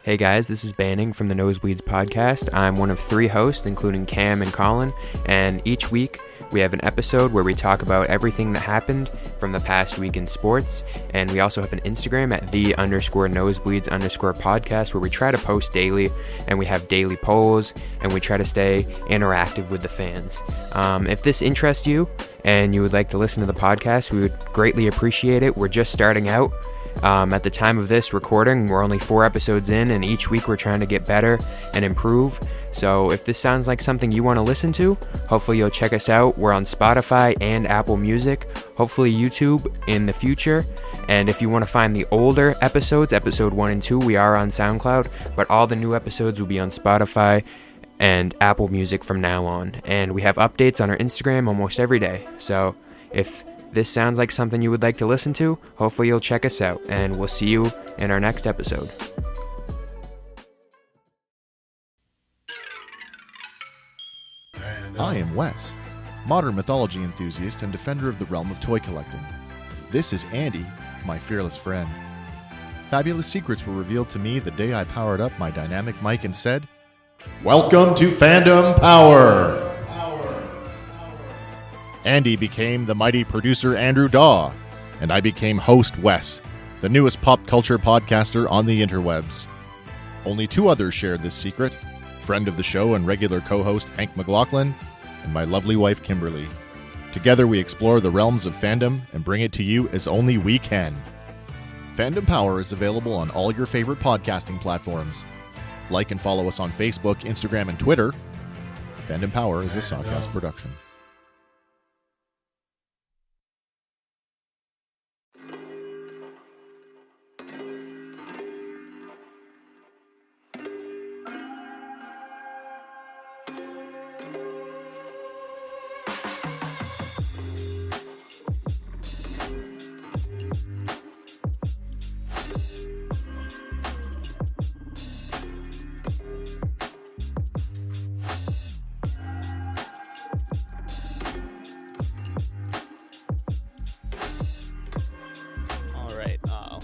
Hey guys, this is Banning from the Nosebleeds podcast. I'm one of 3 hosts, including Cam and Colin, and each week we have an episode where we talk about everything that happened from the past week in sports, and we also have an Instagram at _nosebleeds_podcast where we try to post daily, and we have daily polls, and we try to stay interactive with the fans. If this interests you and you would like to listen to the podcast, we would greatly appreciate it. We're just starting out. At the time of this recording, we're only 4 episodes in, and each week we're trying to get better and improve. So if this sounds like something you want to listen to, hopefully you'll check us out. We're on Spotify and Apple Music, hopefully YouTube in the future. And if you want to find the older episodes, episode 1 and 2, we are on SoundCloud, but all the new episodes will be on Spotify and Apple Music from now on. And we have updates on our Instagram almost every day. So if this sounds like something you would like to listen to, hopefully you'll check us out, and we'll see you in our next episode. I am Wes, modern mythology enthusiast and defender of the realm of toy collecting. This is Andy, my fearless friend. Fabulous secrets were revealed to me the day I powered up my dynamic mic and said, "Welcome to Fandom Power!" Andy became the mighty producer Andrew Daw, and I became host Wes, the newest pop culture podcaster on the interwebs. Only 2 others shared this secret, friend of the show and regular co-host Hank McLaughlin, and my lovely wife Kimberly. Together we explore the realms of fandom and bring it to you as only we can. Fandom Power is available on all your favorite podcasting platforms. Like and follow us on Facebook, Instagram, and Twitter. Fandom Power is a Sawcast production.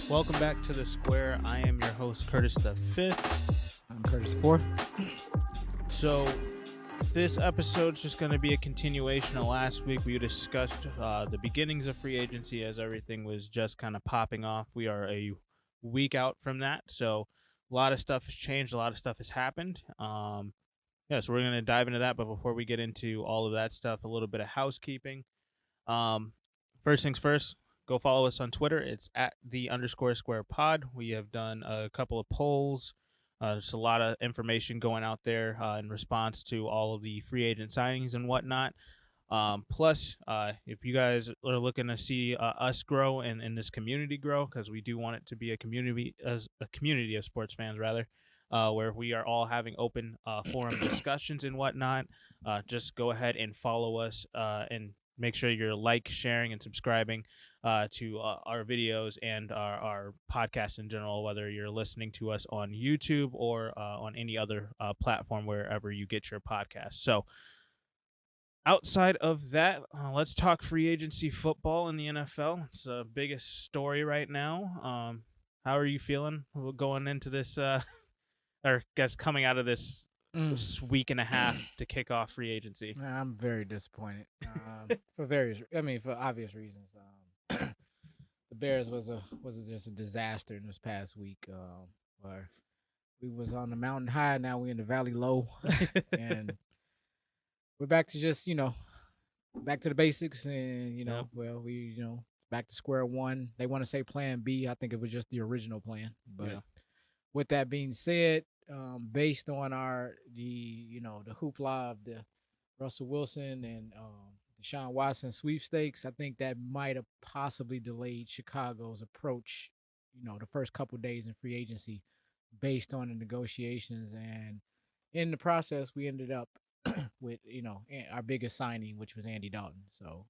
Welcome back to the Square. I am your host, Curtis the Fifth. I'm Curtis the Fourth. So, this episode's just going to be a continuation of last week. We discussed the beginnings of free agency as everything was just kind of popping off. We are a week out from that, so a lot of stuff has changed. A lot of stuff has happened. So we're going to dive into that. But before we get into all of that stuff, a little bit of housekeeping. First things first. Go follow us on Twitter. It's at _square pod. We have done a couple of polls. There's a lot of information going out there in response to all of the free agent signings and whatnot. Plus, if you guys are looking to see us grow and this community grow, because we do want it to be a community of sports fans, rather, where we are all having open forum discussions and whatnot. Just go ahead and follow us and make sure you're sharing, and subscribing to our videos and our podcast in general, whether you're listening to us on YouTube or on any other platform wherever you get your podcast. So outside of that, let's talk free agency football in the NFL. It's the biggest story right now. How are you feeling going into this, or guess coming out of this week and a half to kick off free agency? I'm very disappointed for obvious reasons. The Bears was just a disaster in this past week. Where we was on the mountain high, now we're in the valley low, and we're back to just back to the basics, and back to square one. They want to say Plan B. I think it was just the original plan, but with that being said. Based on the hoopla of the Russell Wilson and Deshaun Watson sweepstakes, I think that might have possibly delayed Chicago's approach, the first couple of days in free agency based on the negotiations. And in the process, we ended up with, our biggest signing, which was Andy Dalton. So,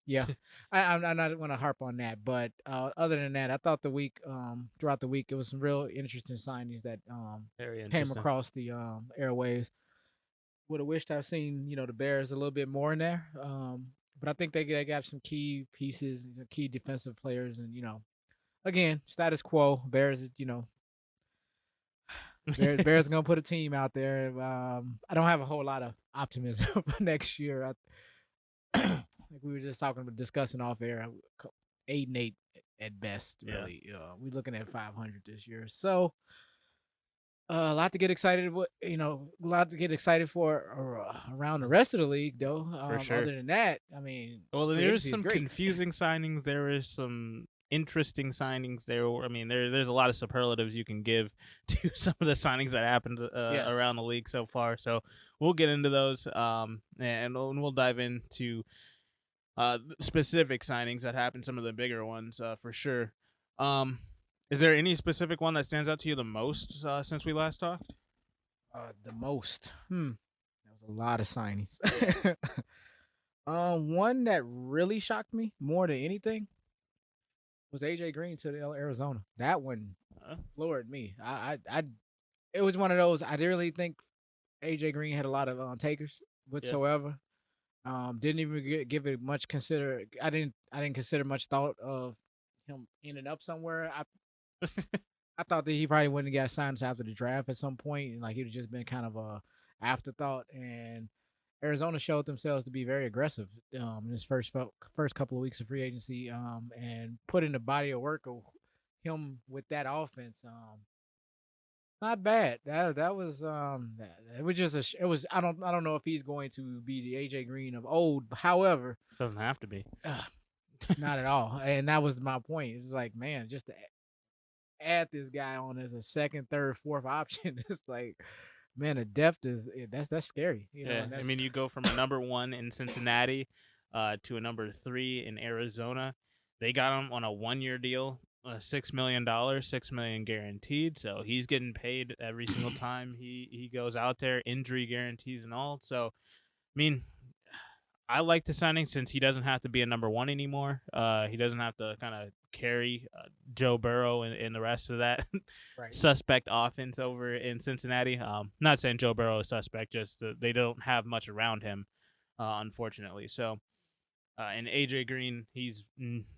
yeah, I'm not going to harp on that, but other than that, I thought throughout the week, it was some real interesting signings that came across the airwaves. Would have wished I've seen the Bears a little bit more in there, but I think they got some key pieces, key defensive players, and again, status quo. Bears, Bears gonna put a team out there. I don't have a whole lot of optimism for next year. Like we were just discussing off air, 8-8 at best. Yeah. Really, we're looking at 500 this year. So a lot to get excited. A lot to get excited for around the rest of the league, though. For sure. Other than that, I mean, Well, free there's agency is some great. confusing signings. There is some interesting signings there. I mean, there's a lot of superlatives you can give to some of the signings that happened Yes. around the league so far. So we'll get into those, and we'll dive into specific signings that happened, some of the bigger ones for sure. Is there any specific one that stands out to you the most since we last talked? The most. That was a lot of signings. One that really shocked me more than anything was AJ Green to Arizona. That one floored me. It was one of those. I didn't really think AJ Green had a lot of takers whatsoever. Didn't even give it much consider. I didn't consider much thought of him ending up somewhere. I thought that he probably wouldn't have got signed after the draft at some point, and like he would just been kind of a afterthought. And Arizona showed themselves to be very aggressive in his first couple of weeks of free agency, and put in the body of work of him with that offense. Not bad. That was it was just it was I don't know if he's going to be the AJ Green of old. However, doesn't have to be. Not at all. And that was my point. It's like, man, just to add this guy on as a second, third, fourth option, it's like, man, the depth that's scary. Yeah, I mean, you go from a number 1 in Cincinnati to a number 3 in Arizona. They got him on a 1-year deal, $6 million, $6 million guaranteed. So he's getting paid every single time he goes out there, injury guarantees and all. So, I mean, I like the signing since he doesn't have to be a number 1 anymore. He doesn't have to kind of carry Joe Burrow and the rest of that suspect offense over in Cincinnati. Not saying Joe Burrow is suspect, just they don't have much around him, unfortunately. So, and AJ Green, he's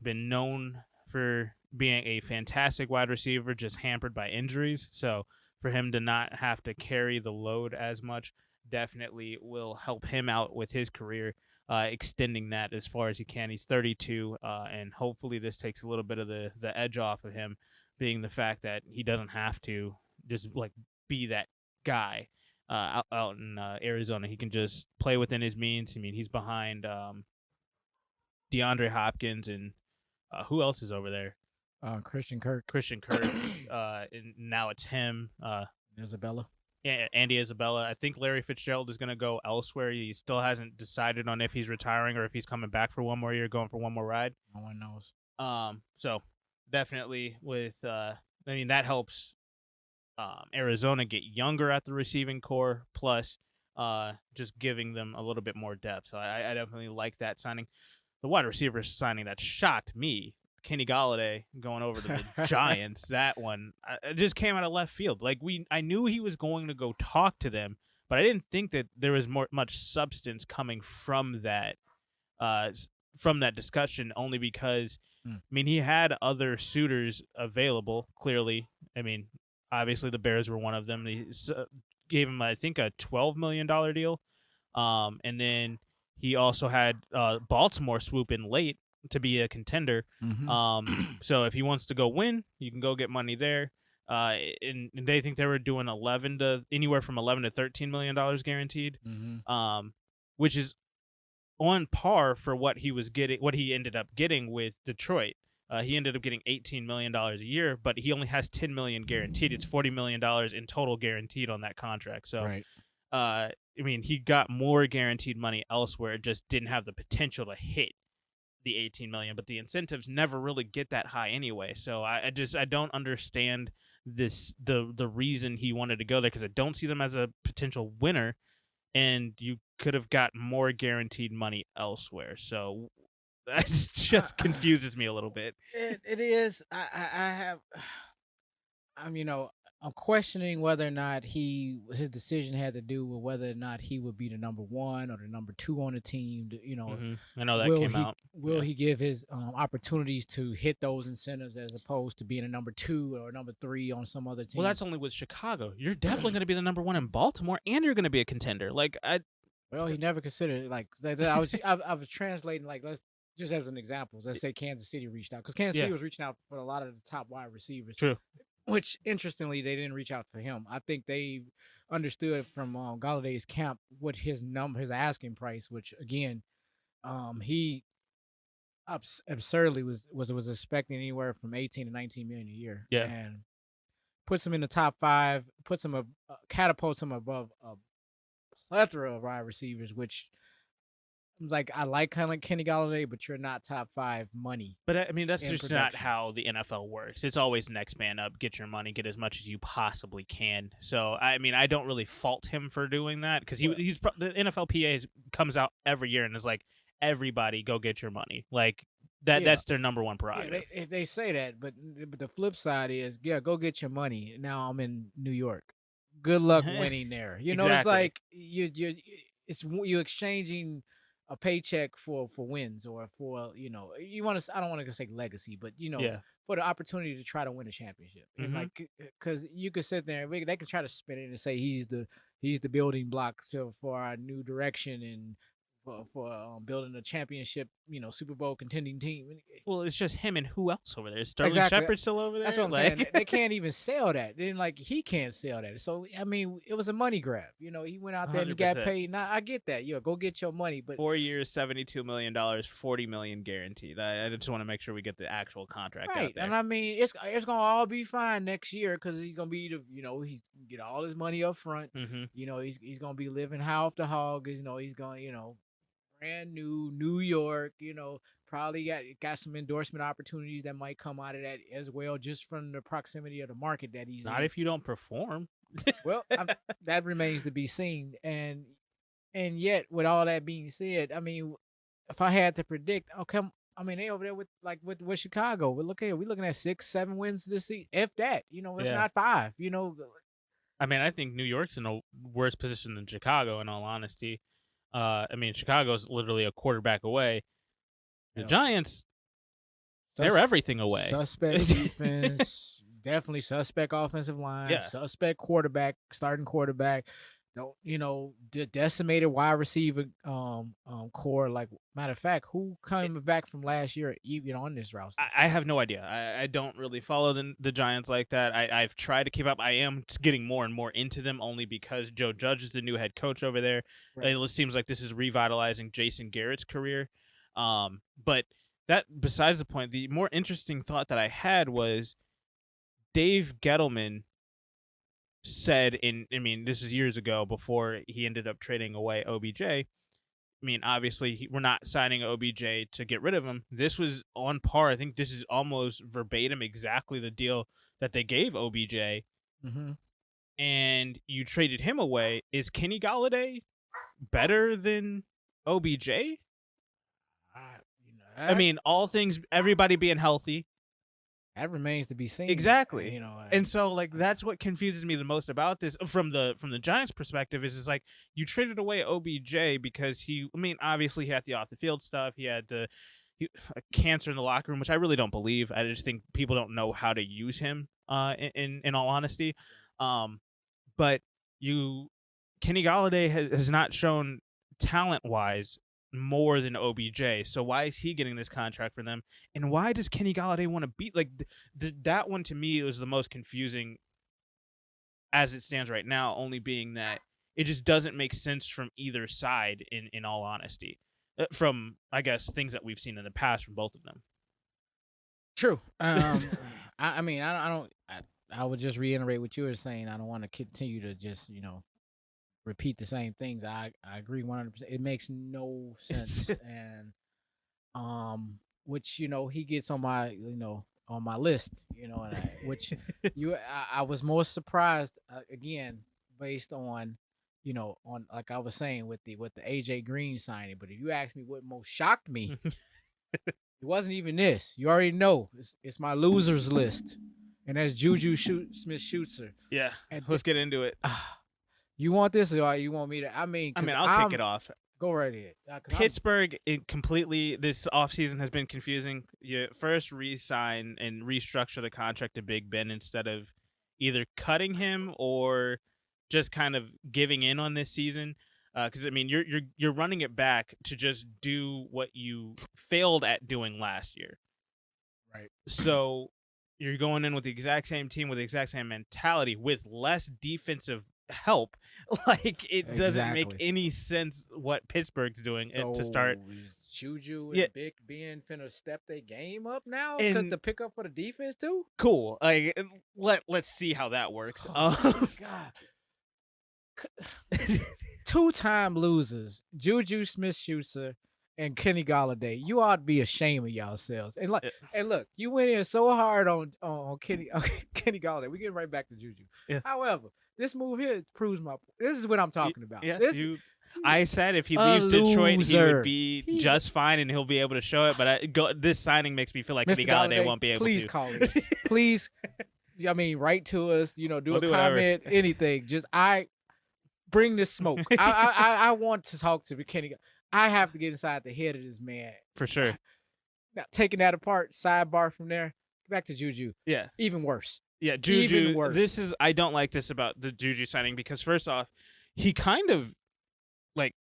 been known for being a fantastic wide receiver, just hampered by injuries. So for him to not have to carry the load as much definitely will help him out with his career. Extending that as far as he can. He's 32, and hopefully this takes a little bit of the edge off of him, being the fact that he doesn't have to just like be that guy out in Arizona. He can just play within his means. I mean, he's behind DeAndre Hopkins and who else is over there? Christian Kirk. And now it's him. Isabella. Yeah, Andy Isabella. I think Larry Fitzgerald is going to go elsewhere. He still hasn't decided on if he's retiring or if he's coming back for one more year, going for one more ride. No one knows. So definitely with, that helps Arizona get younger at the receiving core, plus just giving them a little bit more depth. So I definitely like that signing. The wide receiver signing that shocked me, Kenny Golladay going over to the Giants, that one, it just came out of left field. Like I knew he was going to go talk to them, but I didn't think that there was much substance coming from that discussion. Only because, I mean, he had other suitors available. Clearly, I mean, obviously the Bears were one of them. He gave him, I think, a $12 million deal, and then he also had Baltimore swoop in late to be a contender. So if he wants to go win, you can go get money there. And they think they were doing anywhere from $11 to $13 million guaranteed, which is on par for what he ended up getting with Detroit. He ended up getting $18 million a year, but he only has $10 million guaranteed. It's $40 million in total guaranteed on that contract. So, I mean, he got more guaranteed money elsewhere. It just didn't have the potential to hit the $18 million, but the incentives never really get that high anyway. So I don't understand the reason he wanted to go there, because I don't see them as a potential winner, and you could have got more guaranteed money elsewhere. So that just confuses me a little bit. It is. I'm questioning whether or not his decision had to do with whether or not he would be the number 1 or the number 2 on the team. I know that Will came he out. will he give his opportunities to hit those incentives as opposed to being a number 2 or number 3 on some other team? Well, that's only with Chicago. You're definitely going to be the number 1 in Baltimore, and you're going to be a contender. Well, he never considered it. Like I was translating, like, let's just as an example. Let's say Kansas City reached out, because Kansas City was reaching out for a lot of the top wide receivers. True. Which, interestingly, they didn't reach out for him. I think they understood from Galladay's camp what his asking price, which again, he absurdly was expecting anywhere from 18 to 19 million a year. Yeah. And puts him in the top 5, catapults him above a plethora of wide receivers, which, like, I like kind of like Kenny Galladay, but you're not top 5 money. But I mean, that's just production. not how the NFL works. It's always next man up, get your money, get as much as you possibly can. So I mean, I don't really fault him for doing that, because the NFLPA comes out every year and is like, everybody go get your money. Like that's their number 1 prerogative. Yeah, they say that, but the flip side is, go get your money. Now I'm in New York. Good luck winning there. You know, Exactly. It's like you exchanging a paycheck for wins, or for, you want to, I don't want to say legacy, but for the opportunity to try to win a championship. And like, because you could sit there and they can try to spin it and say he's the building block for our new direction and for building a championship, Super Bowl contending team. Well, it's just him, and who else over there? Is Sterling Exactly. Shepard still over there? That's what I'm saying. They can't even sell that. Then, like, he can't sell that. So I mean, it was a money grab. He went out there and he got 100%. paid. Now I get that. Go get your money. But 4 years, $72 million, $40 million guaranteed. I just want to make sure we get the actual contract out there. And I mean, it's gonna all be fine next year, because he's gonna be he get all his money up front. He's gonna be living high off the hog. He's going brand New York. Probably got some endorsement opportunities that might come out of that as well, just from the proximity of the market that he's Not in. if you don't perform. Well, that remains to be seen. And yet, with all that being said, I mean, if I had to predict, they over there with Chicago. But look here, we're looking at 6-7 wins this season, if that. If not 5. I mean, I think New York's in a worse position than Chicago, in all honesty. I mean, Chicago's literally a quarterback away. The Giants, they're everything away. Suspect defense, definitely suspect offensive line, suspect quarterback, starting quarterback. Decimated wide receiver core. Like, matter of fact, who coming back from last year, on this roster? I have no idea. I don't really follow the Giants like that. I've tried to keep up. I am getting more and more into them, only because Joe Judge is the new head coach over there. Right. It seems like this is revitalizing Jason Garrett's career. But that besides the point, the more interesting thought that I had was Dave Gettleman said this is years ago, before he ended up trading away OBJ. I mean, obviously, we're not signing OBJ to get rid of him. This was on par. I think this is almost verbatim exactly the deal that they gave OBJ. And you traded him away. Is Kenny Galladay better than OBJ? I mean, all things, everybody being healthy. That remains to be seen. Exactly. And so, like, that's what confuses me the most about this from the Giants' perspective is like, you traded away OBJ because obviously he had the off the field stuff. He had a cancer in the locker room, which I really don't believe. I just think people don't know how to use him. In all honesty, but Kenny Galladay has not shown talent-wise more than OBJ. So why is he getting this contract for them? And why does Kenny Galladay want to beat? Like, that one to me was the most confusing as it stands right now, only being that it just doesn't make sense from either side, in all honesty. From, I guess, things that we've seen in the past from both of them. True. I would just reiterate what you were saying. I don't want to continue to just, repeat the same things. I agree 100%. It makes no sense. And which he gets on my on my list, I was more surprised again based on on, like I was saying, with the AJ Green signing. But if you ask me what most shocked me, it wasn't even this. You already know it's my losers list. and that's Juju Smith-Schuster. Yeah, And let's get into it. You want this or you want me to? I mean, I'll kick it off. Go right ahead. Pittsburgh, this offseason has been confusing. You first re-sign and restructure the contract to Big Ben instead of either cutting him or just kind of giving in on this season. Because I mean, you're running it back to just do what you failed at doing last year. Right. So you're going in with the exact same team with the exact same mentality with less defensive help. Like it doesn't make any sense what Pittsburgh's doing to start. Juju and Big Ben finna step their game up now to pick up for the defense too. Cool. Like let's see how that works. Oh God. 2-time losers, Juju Smith-Schuster and Kenny Golladay. You ought to be ashamed of yourselves. And look, you went in so hard on Kenny Golladay. We get right back to Juju. Yeah. However, this move here proves my point. This is what I'm talking about. Yeah, I said if he leaves Detroit, he would be just fine and he'll be able to show it. But this signing makes me feel like Kenny Golladay won't be able to. Please call me. Please, I mean, write to us. Do a comment, anything. Just bring this smoke. I want to talk to Kenny. I have to get inside the head of this man. For sure. Now, taking that apart, sidebar from there, back to Juju. Yeah. Even worse. Yeah, Juju. Even worse. I don't like this about the Juju signing because first off, he kind of like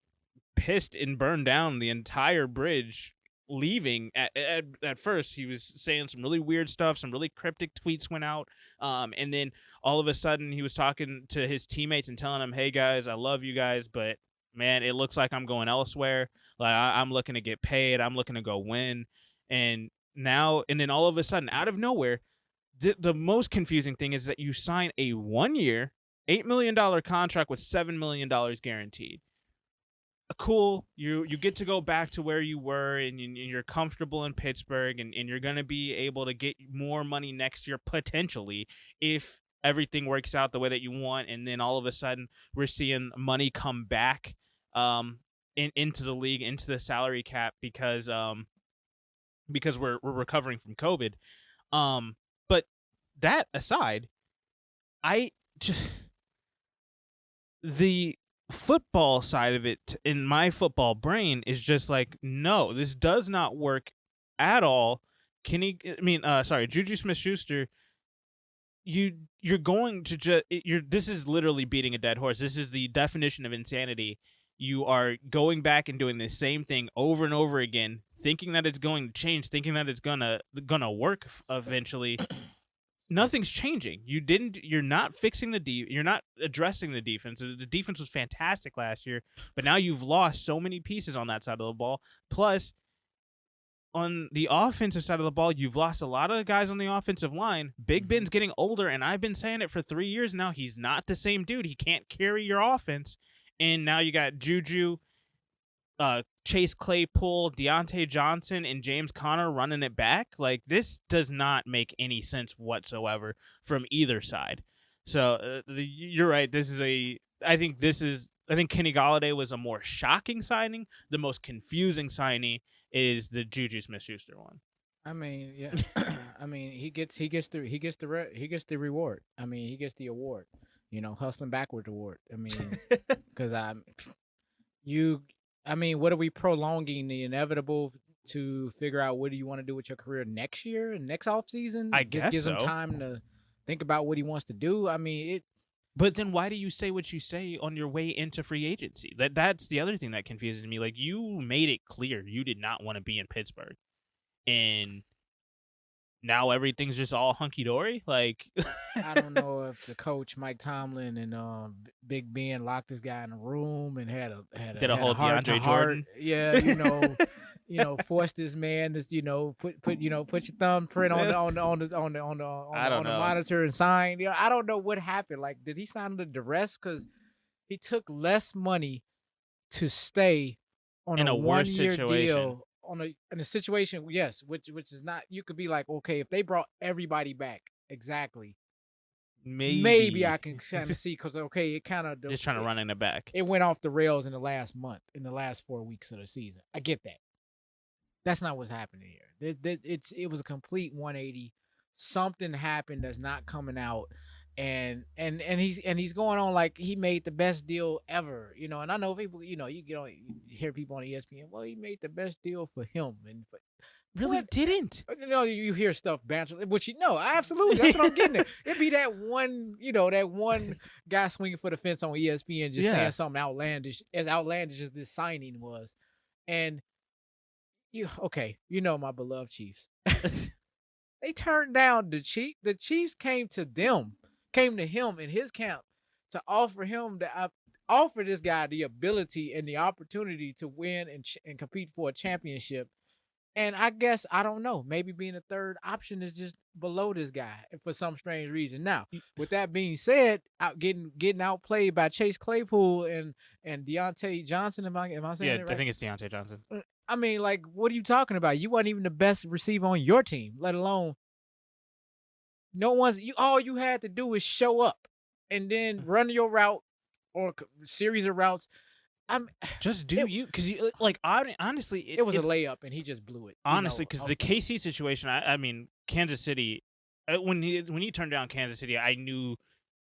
pissed and burned down the entire bridge leaving. At first, he was saying some really weird stuff, some really cryptic tweets went out. And then all of a sudden he was talking to his teammates and telling them, hey guys, I love you guys, but man, it looks like I'm going elsewhere. Like I'm looking to get paid. I'm looking to go win. And then all of a sudden, out of nowhere, the most confusing thing is that you sign a 1-year, $8 million contract with $7 million guaranteed. Cool. You get to go back to where you were, and you're comfortable in Pittsburgh, and you're going to be able to get more money next year, potentially, if everything works out the way that you want. And then all of a sudden, we're seeing money come back into the league, into the salary cap, because we're recovering from COVID. But that aside, the football side of it in my football brain is just like, no, this does not work at all. Juju Smith-Schuster, you're going to this is literally beating a dead horse. This is the definition of insanity. You are going back and doing the same thing over and over again, thinking that it's going to change, thinking that it's gonna work eventually. Nothing's changing. You're not fixing you're not addressing the defense. The defense was fantastic last year, but now you've lost so many pieces on that side of the ball. Plus, on the offensive side of the ball, you've lost a lot of guys on the offensive line. Big Ben's getting older, and I've been saying it for 3 years now. He's not the same dude. He can't carry your offense. And now you got Juju, Chase Claypool, Deontay Johnson, and James Conner running it back. Like, this does not make any sense whatsoever from either side. So you're right. I think Kenny Golladay was a more shocking signing. The most confusing signing is the Juju Smith-Schuster one. I mean, yeah. I mean, he gets the reward. I mean, he gets the award. Hustling backwards award. I mean, because what are we prolonging the inevitable to figure out what do you want to do with your career next year, next offseason? I guess gives him time to think about what he wants to do. I mean, But then why do you say what you say on your way into free agency? That's the other thing that confuses me. Like, you made it clear you did not want to be in Pittsburgh, and now everything's just all hunky-dory? Like, I don't know if the coach, Mike Tomlin, and Big Ben locked this guy in a room and had a whole DeAndre Jordan. Yeah, forced this man to put your thumbprint on the monitor and sign. I don't know what happened. Like, did he sign under duress because he took less money to stay on in a worse 1-year situation deal? In a situation, yes, which is not. You could be like, okay, if they brought everybody back, exactly, maybe I can kind of see, because it kind of just trying to run in the back. It went off the rails in the last month, in the last 4 weeks of the season. I get that. That's not what's happening here. It was a complete 180. something happened that's not coming out. And he's going on like he made the best deal ever, and I know people, you hear people on ESPN, well, he made the best deal for him, and Really what? didn't. You hear stuff banter, which absolutely, that's what I'm getting at. It'd be that one, that one guy swinging for the fence on ESPN just saying something outlandish as this signing was. And my beloved Chiefs. They turned down the Chiefs. The Chiefs came to him in his camp to offer this guy the ability and the opportunity to win and compete for a championship. And I guess, I don't know, maybe being a third option is just below this guy for some strange reason. Now, with that being said, getting outplayed by Chase Claypool and Deontay Johnson, am I saying it right? I think it's Deontay Johnson. I mean, like, what are you talking about? You weren't even the best receiver on your team, let alone all you had to do is show up and then run your route or series of routes. Just because honestly, it was a layup and he just blew it. Honestly, because the KC situation, I mean, Kansas City, when he turned down Kansas City, I knew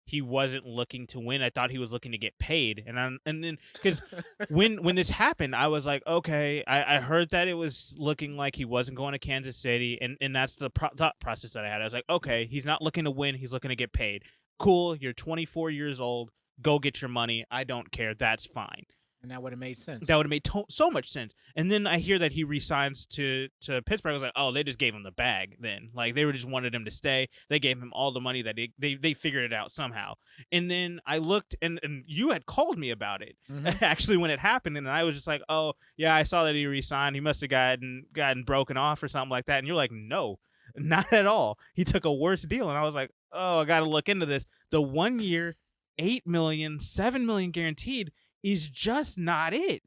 he wasn't looking to win. I thought he was looking to get paid, and then because when this happened, I was like, okay, I heard that it was looking like he wasn't going to Kansas City, and that's the thought process that I had. I was like, okay, he's not looking to win, he's looking to get paid. Cool, you're 24 years old, go get your money. I don't care. That's fine. And that would have made sense. That would have made so much sense. And then I hear that he resigns to Pittsburgh. I was like, oh, they just gave him the bag then. Like, they just wanted him to stay. They gave him all the money that they figured it out somehow. And then I looked, and you had called me about it, actually, when it happened. And I was just like, oh, yeah, I saw that he resigned. He must have gotten broken off or something like that. And you're like, no, not at all. He took a worse deal. And I was like, oh, I got to look into this. The 1 year, $8 million, $7 million guaranteed is just not it.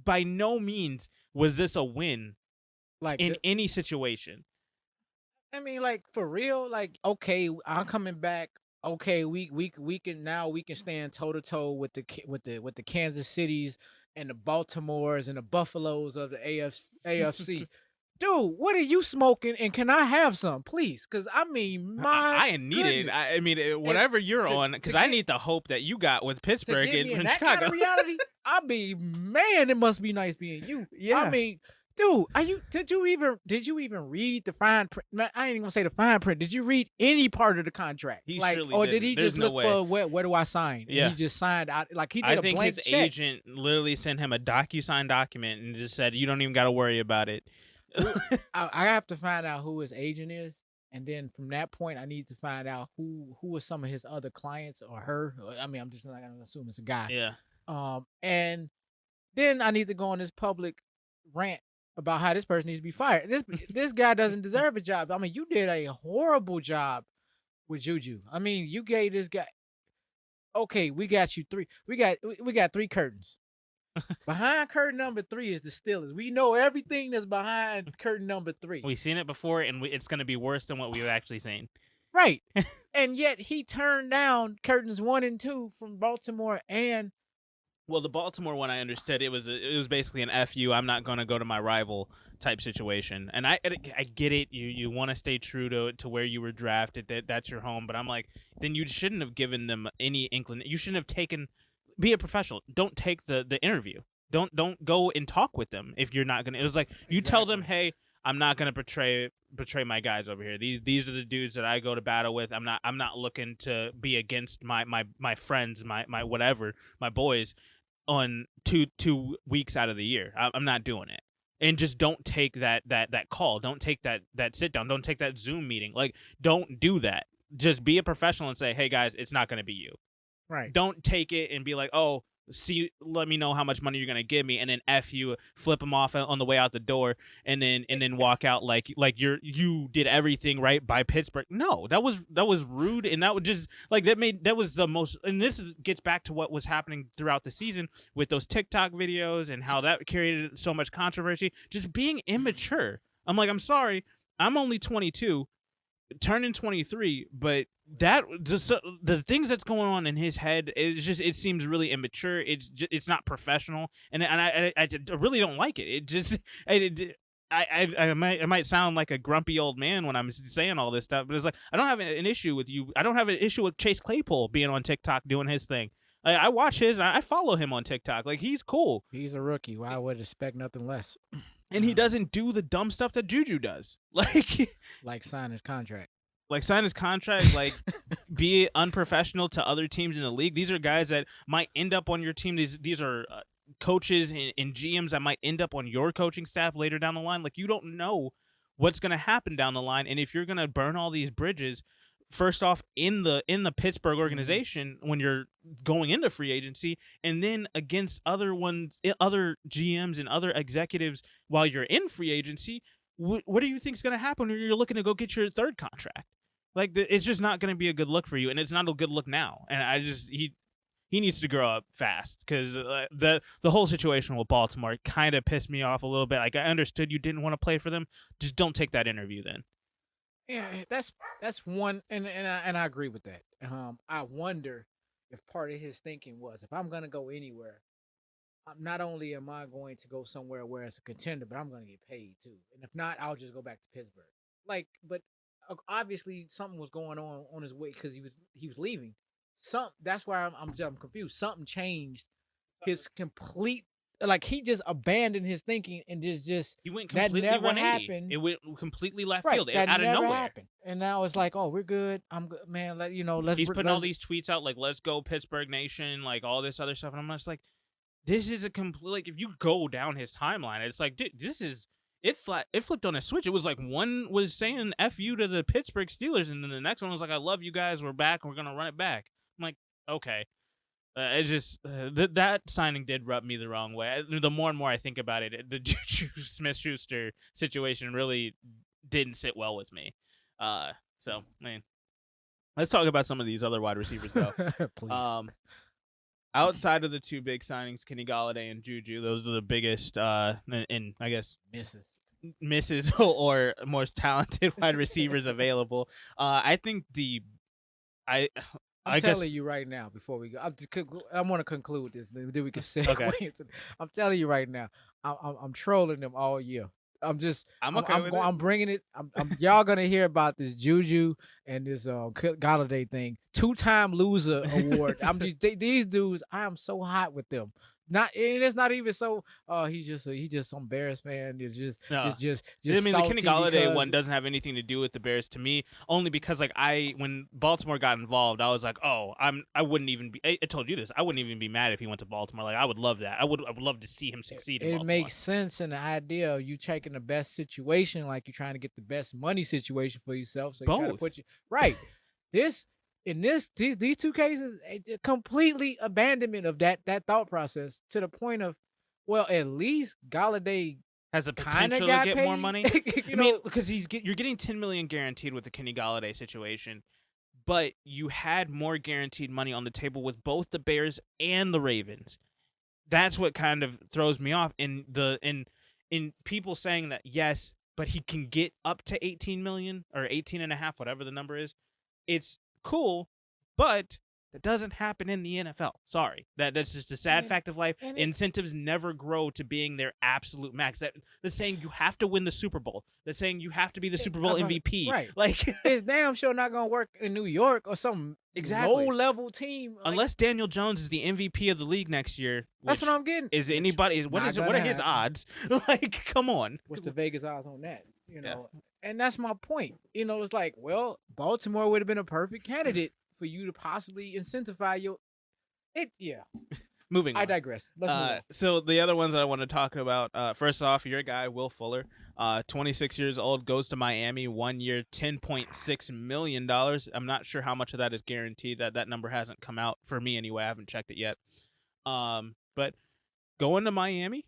By no means was this a win, like in any situation. I mean, like, for real. Like, okay, I'm coming back. Okay, we can stand toe to toe with the Kansas Cities and the Baltimores and the Buffaloes of the AFC. Dude, what are you smoking? And can I have some, please? Because I mean, I need it. I mean, whatever you're on, because I need the hope that you got with Pittsburgh and that Chicago. Kind of reality, I mean, man, it must be nice being you. Yeah. I mean, dude, did you even read the fine print? I ain't even gonna say the fine print. Did you read any part of the contract? He surely or didn't. did he There's just no look for where do I sign? Yeah. And he just signed out like he did I a think blank his check. agent literally sent him a DocuSign document and just said, "You don't even got to worry about it." I have to find out who his agent is, and then from that point, I need to find out who are some of his other clients or her. I mean, I'm just not gonna assume it's a guy. Yeah. And then I need to go on this public rant about how this person needs to be fired. This guy doesn't deserve a job. I mean, you did a horrible job with Juju. I mean, you gave this guy. Okay, we got you three. We got three curtains. Behind curtain number 3 is the Steelers. We know everything that's behind curtain number 3. We've seen it before, and it's going to be worse than what we've actually seen. Right. And yet he turned down curtains 1 and 2 from Baltimore and. Well, the Baltimore one, I understood it was basically an FU. I'm not going to go to my rival type situation, and I get it. You want to stay true to where you were drafted. That's your home. But I'm like, then you shouldn't have given them any inclination. You shouldn't have taken. Be a professional. Don't take the interview. Don't go and talk with them if you're not gonna. It was like you tell them, hey, I'm not gonna betray my guys over here. These are the dudes that I go to battle with. I'm not looking to be against my friends, my whatever, my boys, on two weeks out of the year. I'm not doing it. And just don't take that call. Don't take that sit down. Don't take that Zoom meeting. Like, don't do that. Just be a professional and say, hey guys, it's not gonna be you. Right. Don't take it and be like, oh, let me know how much money you're gonna give me, and then F you, flip them off on the way out the door, and then walk out like you did everything right by Pittsburgh. No, that was rude, and that would just like that was the most. And this gets back to what was happening throughout the season with those TikTok videos and how that created so much controversy. Just being immature. I'm like, I'm sorry, I'm only 22. Turning 23, but that just the things that's going on in his head, it seems really immature. It's not professional, and I really don't like it. I might sound like a grumpy old man when I'm saying all this stuff, but it's like I don't have an issue with you. I don't have an issue with Chase Claypool being on TikTok doing his thing. I watch his. I follow him on TikTok. Like, he's cool. He's a rookie. Well, I would expect nothing less. And he doesn't do the dumb stuff that Juju does. Like sign his contract. Like be unprofessional to other teams in the league. These are guys that might end up on your team. These are coaches and GMs that might end up on your coaching staff later down the line. Like, you don't know what's going to happen down the line, and if you're going to burn all these bridges, first off in the Pittsburgh organization when you're going into free agency, and then against other GMs and other executives while you're in free agency, what do you think is going to happen when you're looking to go get your third contract? Like, it's just not going to be a good look for you, and it's not a good look now. And he needs to grow up fast, because the whole situation with Baltimore kind of pissed me off a little bit. Like, I understood you didn't want to play for them. Just don't take that interview then. Yeah, that's one, and I agree with that. I wonder if part of his thinking was, if I'm gonna go anywhere, not only am I going to go somewhere where it's a contender, but I'm gonna get paid too. And if not, I'll just go back to Pittsburgh. Like, but obviously something was going on his way, because he was leaving. That's why I'm confused. Something changed his complete. Like, he just abandoned his thinking and just he went completely that never 180. happened. It went completely left Right, field that out of never nowhere. happened. And now it's like, oh, we're good. I'm good, man. He's putting all these tweets out like, "Let's go Pittsburgh Nation," like all this other stuff, and I'm just like, this is a complete, like, if you go down his timeline, it's like, dude, this is it flipped on a switch. It was like, one was saying "F you" to the Pittsburgh Steelers, and then the next one was like, "I love you guys. We're back. We're gonna run it back." I'm like, okay. It just that signing did rub me the wrong way. The more and more I think about it, the Juju Smith-Schuster situation really didn't sit well with me. So, man, let's talk about some of these other wide receivers, though. Please. Outside of the two big signings, Kenny Golladay and Juju, those are the biggest, and I guess misses or most talented wide receivers available. I think I'm telling you right now, before we go, I want to conclude this, then we can segue. Okay. I'm telling you right now, I'm trolling them all year. I'm bringing it. Y'all gonna hear about this Juju and this Golladay thing. 2-time loser award. These dudes. I am so hot with them. It's not even so. He's just some Bears fan. It's just. I mean, the Kenny Golladay one doesn't have anything to do with the Bears to me, only because, like, when Baltimore got involved, I was like, oh, I wouldn't even be. I told you this. I wouldn't even be mad if he went to Baltimore. Like, I would love that. I would love to see him succeed. It makes sense in the idea of you taking the best situation, like you're trying to get the best money situation for yourself. So you try to put you right. These two cases, a completely abandonment of that thought process, to the point of, well, at least Golladay has the potential to get paid. more money. I mean, because you're getting $10 million guaranteed with the Kenny Golladay situation, but you had more guaranteed money on the table with both the Bears and the Ravens. That's what kind of throws me off in people saying that, yes, but he can get up to 18 million or 18 and a half, whatever the number is. It's cool, but that doesn't happen in the NFL. Sorry. That's just a sad fact of life. Incentives never grow to being their absolute max. That's saying you have to win the Super Bowl. That's saying you have to be the Super Bowl MVP. Right. Like, it's damn sure not going to work in New York or some low-level team. Unless Daniel Jones is the MVP of the league next year. That's what I'm getting. What are his odds? Like, come on. What's the Vegas odds on that? And that's my point. It's like, well, Baltimore would have been a perfect candidate for you to possibly incentivize Moving on. I digress. Let's move on. So the other ones that I want to talk about, first off, your guy, Will Fuller, 26 years old, goes to Miami, 1 year, $10.6 million. I'm not sure how much of that is guaranteed. That number hasn't come out for me anyway. I haven't checked it yet. But going to Miami,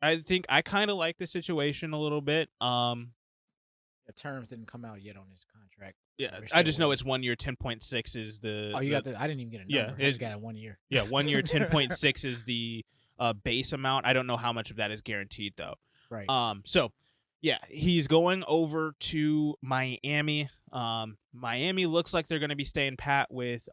I think I kind of like the situation a little bit. The terms didn't come out yet on his contract. Yeah, I just know it's 1 year, 10.6 is the. Oh, you got I didn't even get a number. Yeah, I just got it 1 year. Yeah, 1 year, 10.6 is the base amount. I don't know how much of that is guaranteed though. Right. So, yeah, he's going over to Miami. Miami looks like they're going to be staying pat with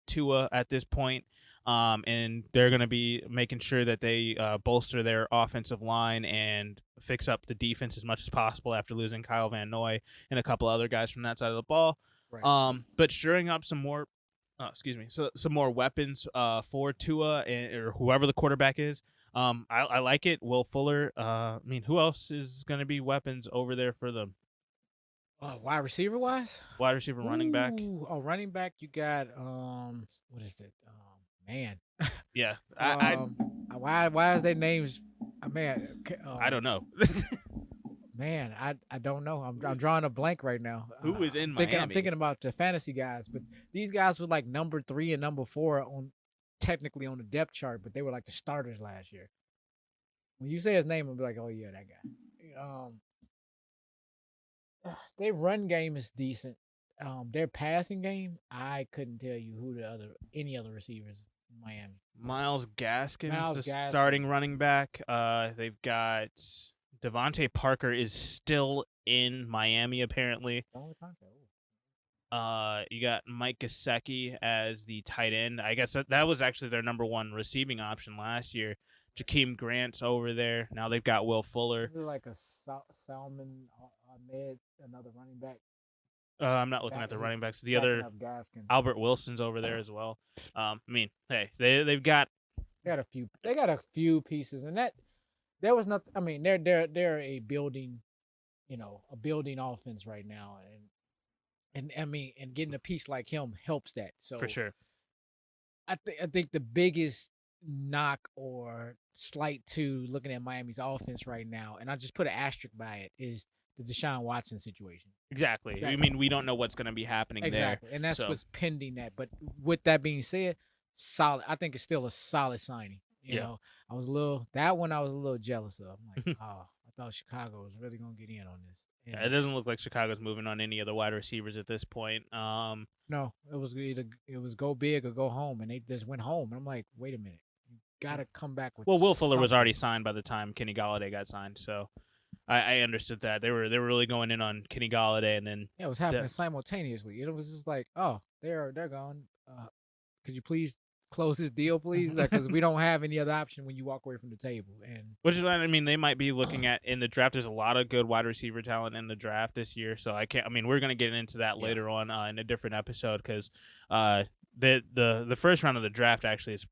Tua at this point. And they're going to be making sure that they bolster their offensive line and fix up the defense as much as possible after losing Kyle Van Noy and a couple other guys from that side of the ball. Right. But shoring up some more, some more weapons for Tua or whoever the quarterback is. I like it. Will Fuller. Who else is going to be weapons over there for them? Wide receiver wise, Wide receiver, running back. Oh, running back. You got what is it? Man. Yeah. Why is their names? Man, I don't know. Man, I don't know. I'm drawing a blank right now. Who is in Miami? I'm Miami? thinking about the fantasy guys, but these guys were like number 3 and number 4 technically on the depth chart, but they were like the starters last year. When you say his name, I'll be like, oh yeah, that guy. Their run game is decent. Their passing game, I couldn't tell you who any other receivers in Miami. Myles Gaskins, Myles the Gaskin. starting running back. They've got Devontae Parker is still in Miami apparently. You got Mike Gesicki as the tight end. I guess that was actually their number 1 receiving option last year. Jakeem Grant's over there. Now they've got Will Fuller. Is it like a Salman Ahmed, another running back? I'm not looking at the running backs. The other Albert Wilson's over there as well. Hey, they've got a few. They got a few pieces, and that there was not. I mean, they're a building, a building offense right now, and getting a piece like him helps that. So for sure. I think the biggest knock or slight to looking at Miami's offense right now, and I just put an asterisk by it, is the Deshaun Watson situation. Exactly. We don't know what's going to be happening there. Exactly, and that's what's pending that. But with that being said, solid. I think it's still a solid signing. You know, I was a little jealous of. I'm like, oh, I thought Chicago was really going to get in on this. Yeah, it doesn't look like Chicago's moving on any other wide receivers at this point. No, it was go big or go home, and they just went home. And I'm like, wait a minute, you got to come back with. Well, Will Fuller was already signed by the time Kenny Golladay got signed, so I understood that they were really going in on Kenny Golladay, and then it was happening simultaneously. It was just like, oh, they're gone. Could you please close this deal, please? Because we don't have any other option when you walk away from the table. And which is, they might be looking at in the draft. There's a lot of good wide receiver talent in the draft this year, so we're going to get into that later on in a different episode, because the first round of the draft actually is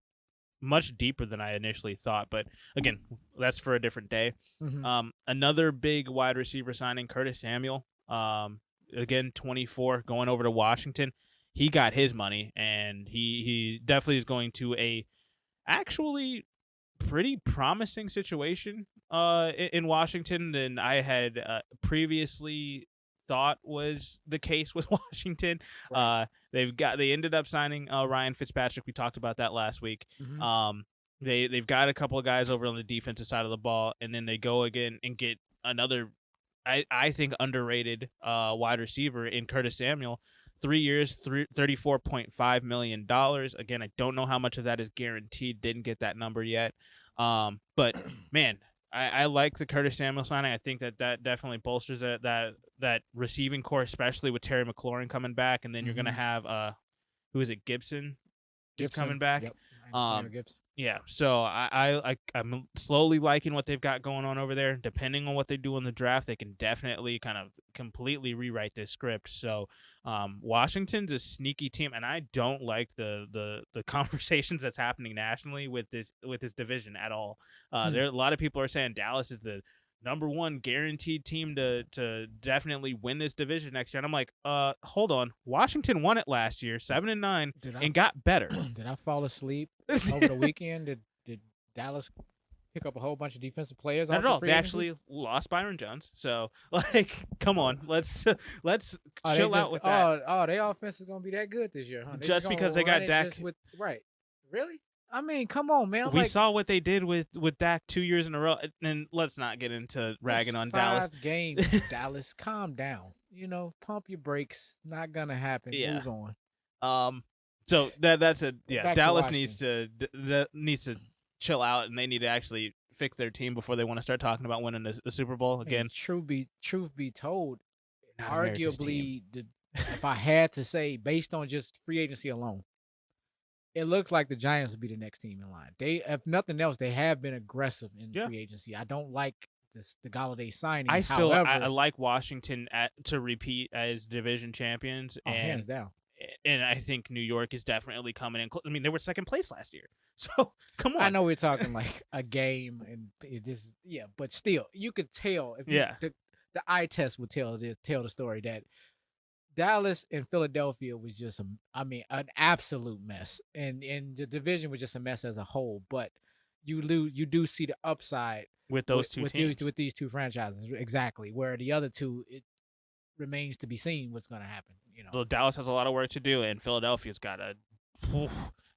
much deeper than I initially thought. But again, that's for a different day. Mm-hmm. Another big wide receiver signing, Curtis Samuel. Again, 24, going over to Washington. He got his money, and he definitely is going to a actually pretty promising situation in Washington than I had previously thought was the case with Washington. Right. They ended up signing Ryan Fitzpatrick. We talked about that last week. Mm-hmm. They've got a couple of guys over on the defensive side of the ball, and then they go again and get another, I think, underrated wide receiver in Curtis Samuel. 3 years, $34.5 million. Again, I don't know how much of that is guaranteed. Didn't get that number yet. But man, I like the Curtis Samuel signing. I think that definitely bolsters that receiving core, especially with Terry McLaurin coming back, and then you're gonna have who is it, Gibson coming back. Yep. Gibson. Yeah, so I'm slowly liking what they've got going on over there. Depending on what they do in the draft, they can definitely kind of completely rewrite this script. So Washington's a sneaky team, and I don't like the conversations that's happening nationally with this division at all. There a lot of people are saying Dallas is the number 1 guaranteed team to definitely win this division next year. And I'm like, hold on. Washington won it last year, 7-9, and got better. Did I fall asleep over the weekend? Did Dallas pick up a whole bunch of defensive players? Not at all. They actually lost Byron Jones. So, come on. Let's chill out with that. Oh, their offense is going to be that good this year, huh? Just because they got Dak. Right. Really? I mean, come on, man. We saw what they did with Dak 2 years in a row. And let's not get into ragging on Dallas. 5 games, Dallas. Calm down. Pump your brakes. Not going to happen. Yeah. Move on. So that's a Dallas needs to chill out, and they need to actually fix their team before they want to start talking about winning the Super Bowl again. And truth be told, arguably, if I had to say, based on just free agency alone, it looks like the Giants will be the next team in line. They, if nothing else, they have been aggressive in Yeah. free agency. I don't like the Galladay signing. I However, like Washington to repeat as division champions, and hands down. And I think New York is definitely coming in. I mean, they were second place last year, so come on. I know we're talking like a game, and it just but still, you could tell. If you, the eye test would tell the story that Dallas and Philadelphia was just an absolute mess, and the division was just a mess as a whole. But you do see the upside with those two teams, with these two franchises, exactly. Where the other two, it remains to be seen what's going to happen. So Dallas has a lot of work to do, and Philadelphia's got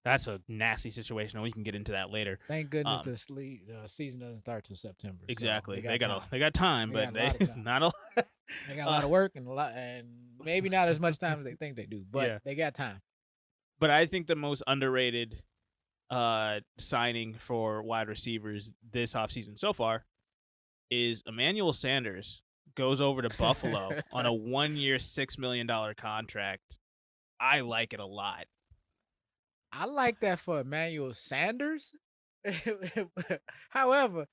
that's a nasty situation, and we can get into that later. Thank goodness the season doesn't start till September. Exactly, so they got time, but not a lot. They got a lot of work and maybe not as much time as they think they do, but they got time. But I think the most underrated signing for wide receivers this offseason so far is Emmanuel Sanders goes over to Buffalo on a 1-year, $6 million contract. I like it a lot. I like that for Emmanuel Sanders. However,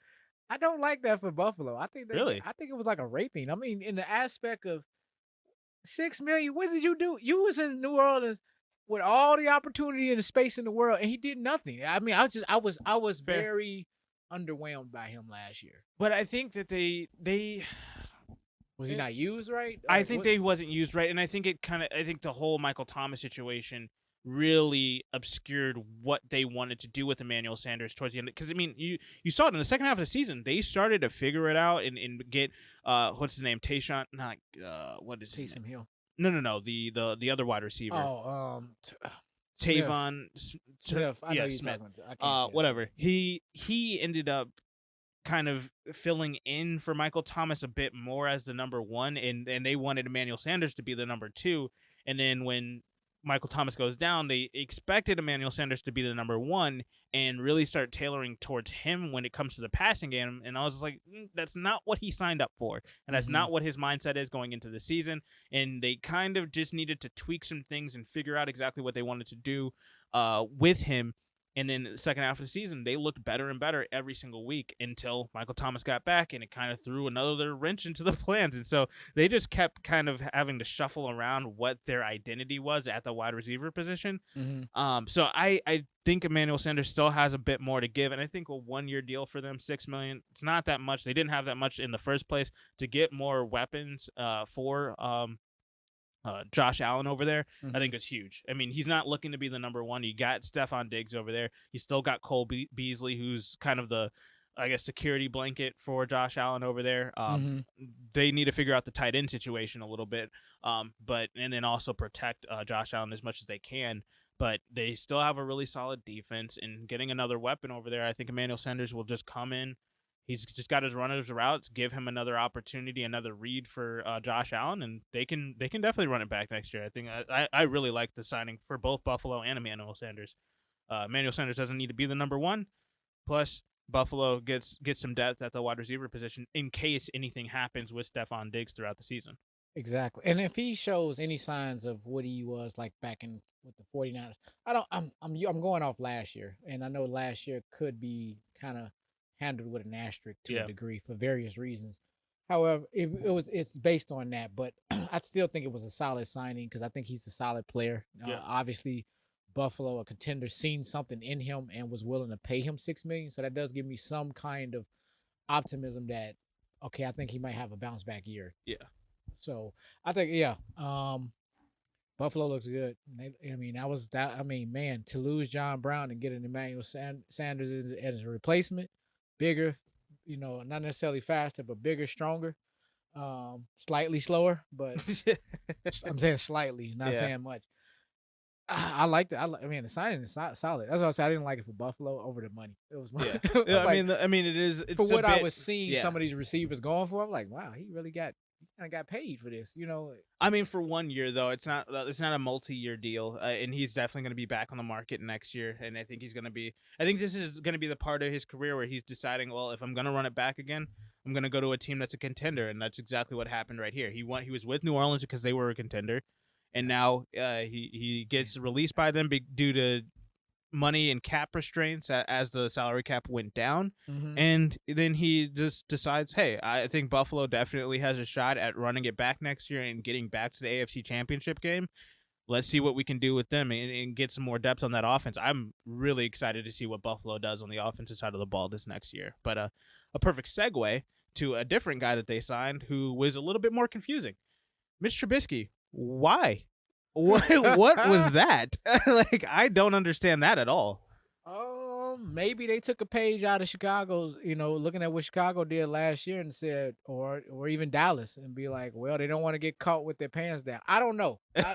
I don't like that for Buffalo. I think it was like a raping. I mean, in the aspect of $6 million, what did you do? You was in New Orleans with all the opportunity and the space in the world, and he did nothing. I mean, I was very underwhelmed by him last year. But I think that they was he not used right? I think they wasn't used right, and I think the whole Michael Thomas situation really obscured what they wanted to do with Emmanuel Sanders towards the end. Because I mean, you saw it in the second half of the season. They started to figure it out and get what's his name? Tayshaun? Not what is his name? Hill. No. The other wide receiver. Oh, Tavon Smith. I know you're Smith. talking about. I can't Whatever. He ended up kind of filling in for Michael Thomas a bit more as the number one, and they wanted Emmanuel Sanders to be the number two. And then when Michael Thomas goes down, they expected Emmanuel Sanders to be the number one and really start tailoring towards him when it comes to the passing game. And I was like, that's not what he signed up for. And that's not what his mindset is going into the season. And they kind of just needed to tweak some things and figure out exactly what they wanted to do with him. And then the second half of the season, they looked better and better every single week until Michael Thomas got back, and it kind of threw another wrench into the plans. And so they just kept kind of having to shuffle around what their identity was at the wide receiver position. So I think Emmanuel Sanders still has a bit more to give, and I think a 1-year deal for them, $6 million, it's not that much. They didn't have that much in the first place. To get more weapons for Josh Allen over there, I think it's huge. I mean, he's not looking to be the number one. You got Stephon Diggs over there. You still got Cole Beasley, who's kind of the, I guess, security blanket for Josh Allen over there. They need to figure out the tight end situation a little bit, and then also protect Josh Allen as much as they can. But they still have a really solid defense, and getting another weapon over there, I think Emmanuel Sanders will just come in. He's just got his runners routes, give him another opportunity, another read for Josh Allen, and they can definitely run it back next year. I think I really like the signing for both Buffalo and Emmanuel Sanders. Emmanuel Sanders doesn't need to be the number one. Plus, Buffalo gets some depth at the wide receiver position in case anything happens with Stephon Diggs throughout the season. Exactly. And if he shows any signs of what he was like back in with the 49ers, I'm going off last year, and I know last year could be kind of handled with an asterisk to a degree for various reasons. However, it's based on that, but I still think it was a solid signing because I think he's a solid player. Obviously, Buffalo, a contender, seen something in him and was willing to pay him $6 million. So that does give me some kind of optimism that, okay, I think he might have a bounce back year. Yeah. So I think, Buffalo looks good. Man, to lose John Brown and get an Emmanuel Sanders as a replacement, bigger, not necessarily faster, but bigger, stronger, slightly slower, but I'm saying slightly, not saying much. I liked it. The signing is solid. That's why I said I didn't like it for Buffalo over the money. It was it is for what I was seeing some of these receivers going for. I'm like, wow, he really got paid for this, I mean, for 1 year though, it's not a multi-year deal, and he's definitely going to be back on the market next year. And I think this is going to be the part of his career where he's deciding, well, if I'm going to run it back again, I'm going to go to a team that's a contender, and that's exactly what happened right here. He was with New Orleans because they were a contender, and now he gets released by them due to money and cap restraints as the salary cap went down. Mhm. And then he just decides, hey, I think Buffalo definitely has a shot at running it back next year and getting back to the AFC Championship game. Let's see what we can do with them and get some more depth on that offense. I'm really excited to see what Buffalo does on the offensive side of the ball this next year. But a perfect segue to a different guy that they signed who was a little bit more confusing. Mitch Trubisky. Why? What was that? Like, I don't understand that at all. Maybe they took a page out of Chicago, looking at what Chicago did last year and said, or even Dallas, and be like, well, they don't want to get caught with their pants down. I don't know. I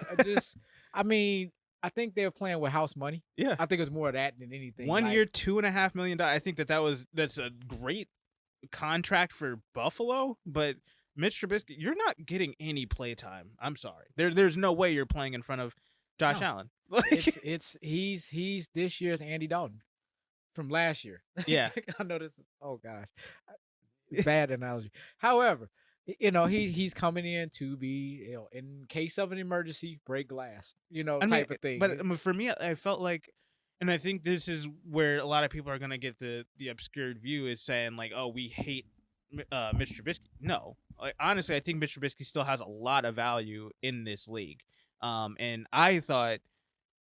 think they're playing with house money. Yeah. I think it's more of that than anything. 1 year, $2.5 million. I think that's a great contract for Buffalo, but Mitch Trubisky, you're not getting any play time. I'm sorry. There's no way you're playing in front of Josh Allen. Like, he's this year's Andy Dalton from last year. Yeah. I know this is, oh gosh, bad analogy. However, he's coming in to be, in case of an emergency, break glass, type of thing. But for me, I felt like, and I think this is where a lot of people are going to get the obscured view, is saying like, oh, we hate Mitch Trubisky. No, like, honestly, I think Mitch Trubisky still has a lot of value in this league. And I thought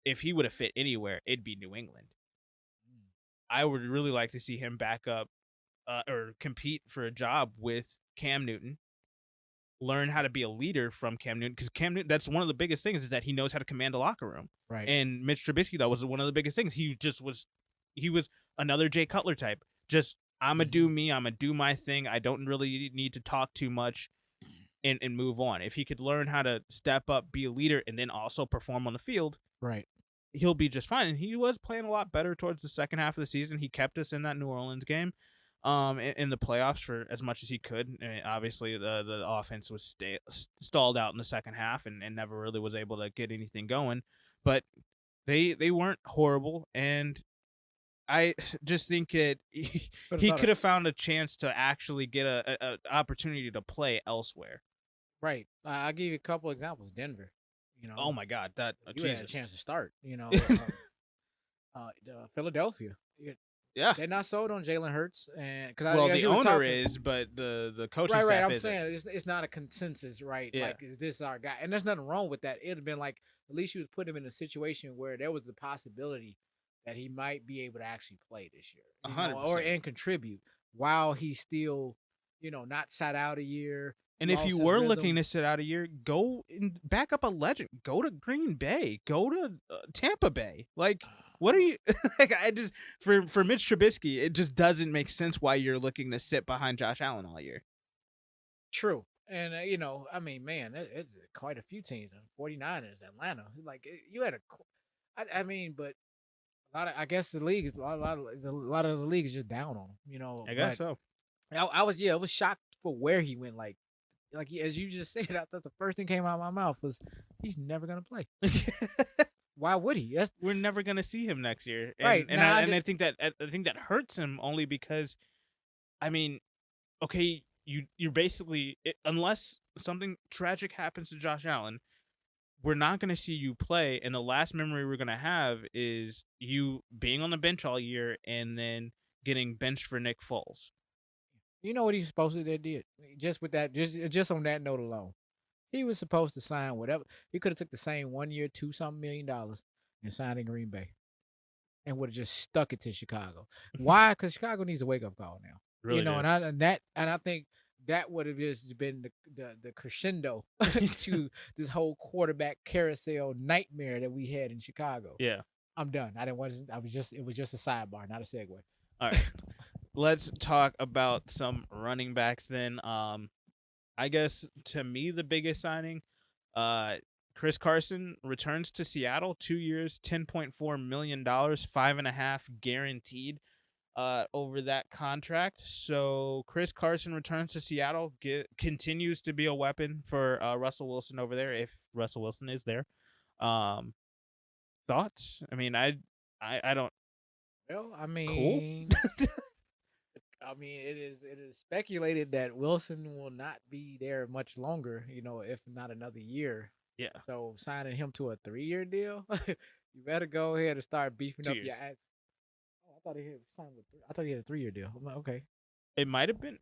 if he would have fit anywhere, it'd be New England. I would really like to see him back up or compete for a job with Cam Newton, learn how to be a leader from Cam Newton, because Cam Newton, that's one of the biggest things, is that he knows how to command a locker room. Right. And Mitch Trubisky, that was one of the biggest things. He was another Jay Cutler type. Just, I'm going to do me. I'm going to do my thing. I don't really need to talk too much and move on. If he could learn how to step up, be a leader, and then also perform on the field, right, he'll be just fine. And he was playing a lot better towards the second half of the season. He kept us in that New Orleans game in the playoffs for as much as he could. I mean, obviously, the offense was stalled out in the second half and never really was able to get anything going. But they weren't horrible, and I just think that he could have found a chance to actually get a opportunity to play elsewhere. Right. I'll give you a couple examples. Denver. Oh my God, that you had a chance to start. Philadelphia. Yeah, they're not sold on Jalen Hurts, and the owner is, but the coaching staff right. I'm isn't. saying it's not a consensus, right? Yeah. Like, is this our guy? And there's nothing wrong with that. It'd have been like, at least you was put him in a situation where there was the possibility that he might be able to actually play this year, 100%. and contribute while he's still, not sat out a year. And if you were looking to sit out a year, go and back up a legend. Go to Green Bay. Go to Tampa Bay. Like, what are you like? I just for Mitch Trubisky, it just doesn't make sense why you're looking to sit behind Josh Allen all year. True, and I mean, man, it's quite a few teams. 49ers, Atlanta. Like, you had but a lot of, I guess the league is a lot of the league is just down on him. I guess so. I was shocked for where he went. Like as you just said, I thought the first thing came out of my mouth was he's never gonna play. Why would he? We're never gonna see him next year, right? I think that hurts him only because, I mean, okay, you're basically, unless something tragic happens to Josh Allen, we're not gonna see you play, and the last memory we're gonna have is you being on the bench all year and then getting benched for Nick Foles. You know what he's supposed to did? Just with that, just on that note alone, he was supposed to sign whatever. He could have took the same 1 year, $2-something million and signed in Green Bay, and would have just stuck it to Chicago. Why? Because Chicago needs a wake up call now. Really, and I think that would have just been the crescendo to this whole quarterback carousel nightmare that we had in Chicago. Yeah, I'm done. It was just a sidebar, not a segue. All right. Let's talk about some running backs then. I guess to me the biggest signing, Chris Carson returns to Seattle, 2 years, $10.4 million, 5.5 guaranteed over that contract. So Chris Carson returns to Seattle, continues to be a weapon for Russell Wilson over there, if Russell Wilson is there. Thoughts? I mean, I don't. Well, I mean, cool. I mean, it is speculated that Wilson will not be there much longer, if not another year. Yeah. So signing him to a 3-year deal, you better go ahead and start beefing 2 up years. your ass. Oh, I thought he had signed with. I thought he had a 3-year deal. I'm like, okay. It might have been.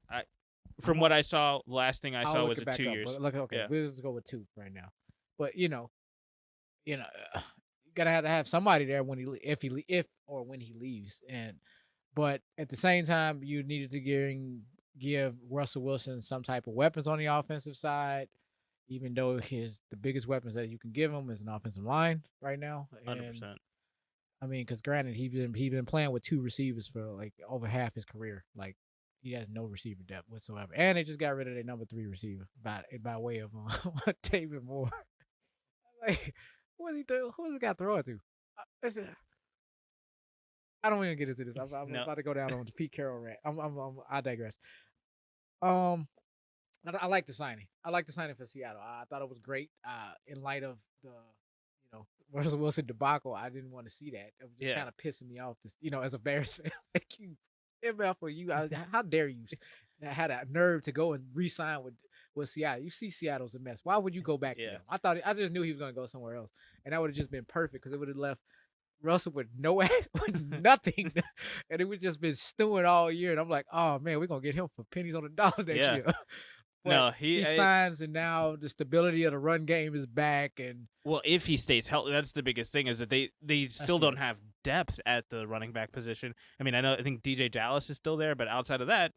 From what I saw, last thing I I'll saw look was it a back 2 up. years. But look, okay, Yeah. we'll just go with 2 right now. But you gotta have to have somebody there when if or when he leaves. But at the same time, you needed to give Russell Wilson some type of weapons on the offensive side, even though the biggest weapons that you can give him is an offensive line right now. 100%. I mean, because granted, he been playing with 2 receivers for like over half his career. Like he has no receiver depth whatsoever, and they just got rid of their number 3 receiver by way of David Moore. Like, what he do? Who's the guy throwing to? I don't even get into this. I'm No. about to go down on the Pete Carroll rant. I digress. I like the signing. I like the signing for Seattle. I thought it was great. In light of the, Russell Wilson debacle, I didn't want to see that. It was just kind of pissing me off. As a Bears fan, like you, ML for you. How dare you? Had a nerve to go and re-sign with Seattle. You see, Seattle's a mess. Why would you go back to them? I just knew he was going to go somewhere else, and that would have just been perfect because it would have left Russell with with nothing, and it would just been stewing all year. And I'm like, oh man, we're gonna get him for pennies on the dollar next year. But no, he signs, and now the stability of the run game is back. And well, if he stays healthy, that's the biggest thing is that they still don't have depth at the running back position. I mean, I think DJ Dallas is still there, but outside of that,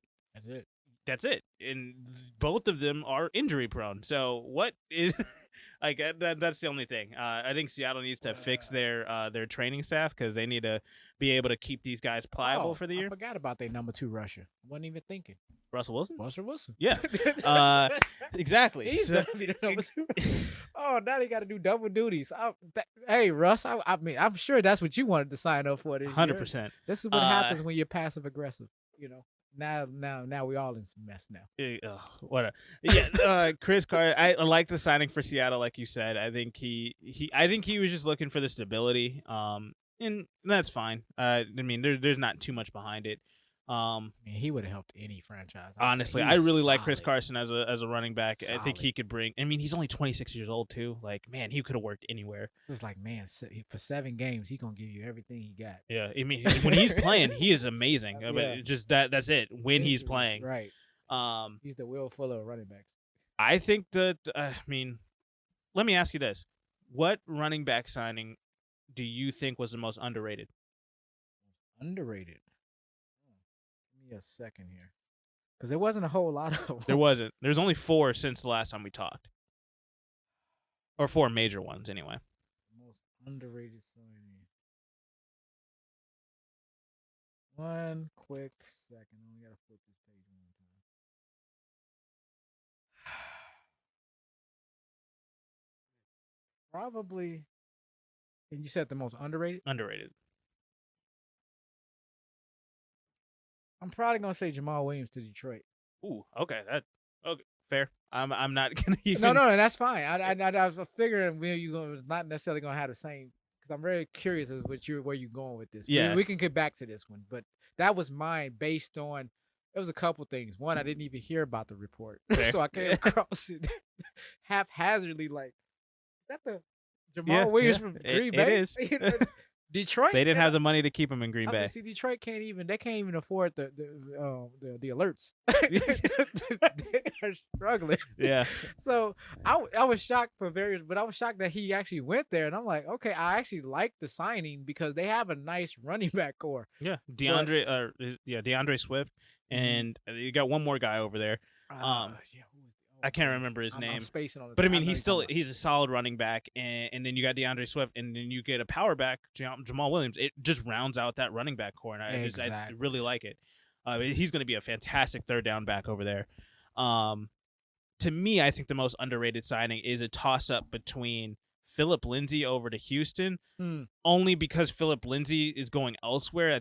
that's it. And both of them are injury prone. So what is like that's the only thing. I think Seattle needs to fix their training staff because they need to be able to keep these guys pliable for the year. I forgot about their number 2 rusher. Wasn't even thinking. Russell Wilson? Russell Wilson. Yeah. Exactly. He's gonna be the number 2. Oh, now they got to do double duties. Hey, Russ. I mean, I'm sure that's what you wanted to sign up for this 100%. This is what happens when you're passive aggressive. Now we all in some mess now. What? Yeah. Chris Carter. I like the signing for Seattle, like you said. I think he was just looking for the stability. And that's fine. I mean, there's not too much behind it. He would have helped any franchise. Honestly, I really like Chris Carson as a running back. Solid. I think he could bring. I mean, he's only 26 years old too. Like, man, he could have worked anywhere. It's like, man, for 7 games, he gonna give you everything he got. Yeah, I mean, when he's playing, he is amazing. But just that's it. When he's playing, right? He's the Will Fuller of running backs. I think that. I mean, let me ask you this: what running back signing do you think was the most underrated? Underrated. Give me a second here, because there wasn't a whole lot of them. There wasn't. There's only 4 since the last time we talked, or 4 major ones anyway. Most underrated signing. One quick second. We gotta flip this page one time. Probably. And you said the most underrated? Underrated. I'm probably gonna say Jamal Williams to Detroit. Ooh, okay, fair. I'm not gonna even. No, that's fine. I was figuring you not necessarily gonna have the same, because I'm very curious as where you're going with this. Yeah, we can get back to this one, but that was mine based on. It was a couple things. One, I didn't even hear about the report, so I came across it haphazardly. Like, is that the Jamal Williams from Green Bay? It is. Detroit. They didn't have the money to keep him in Green Bay. See, Detroit can't even afford the alerts. They're struggling. Yeah. So I was shocked but I was shocked that he actually went there, and I'm like, okay, I actually like the signing because they have a nice running back core. Yeah, DeAndre Swift, and you got one more guy over there. I can't remember his name. I'm spacing on it. But I mean, he's a solid running back, and then you got DeAndre Swift, and then you get a power back, Jamal Williams. It just rounds out that running back core, and I really like it. He's going to be a fantastic third down back over there. To me, I think the most underrated signing is a toss-up between Phillip Lindsay over to Houston, only because Phillip Lindsay is going elsewhere.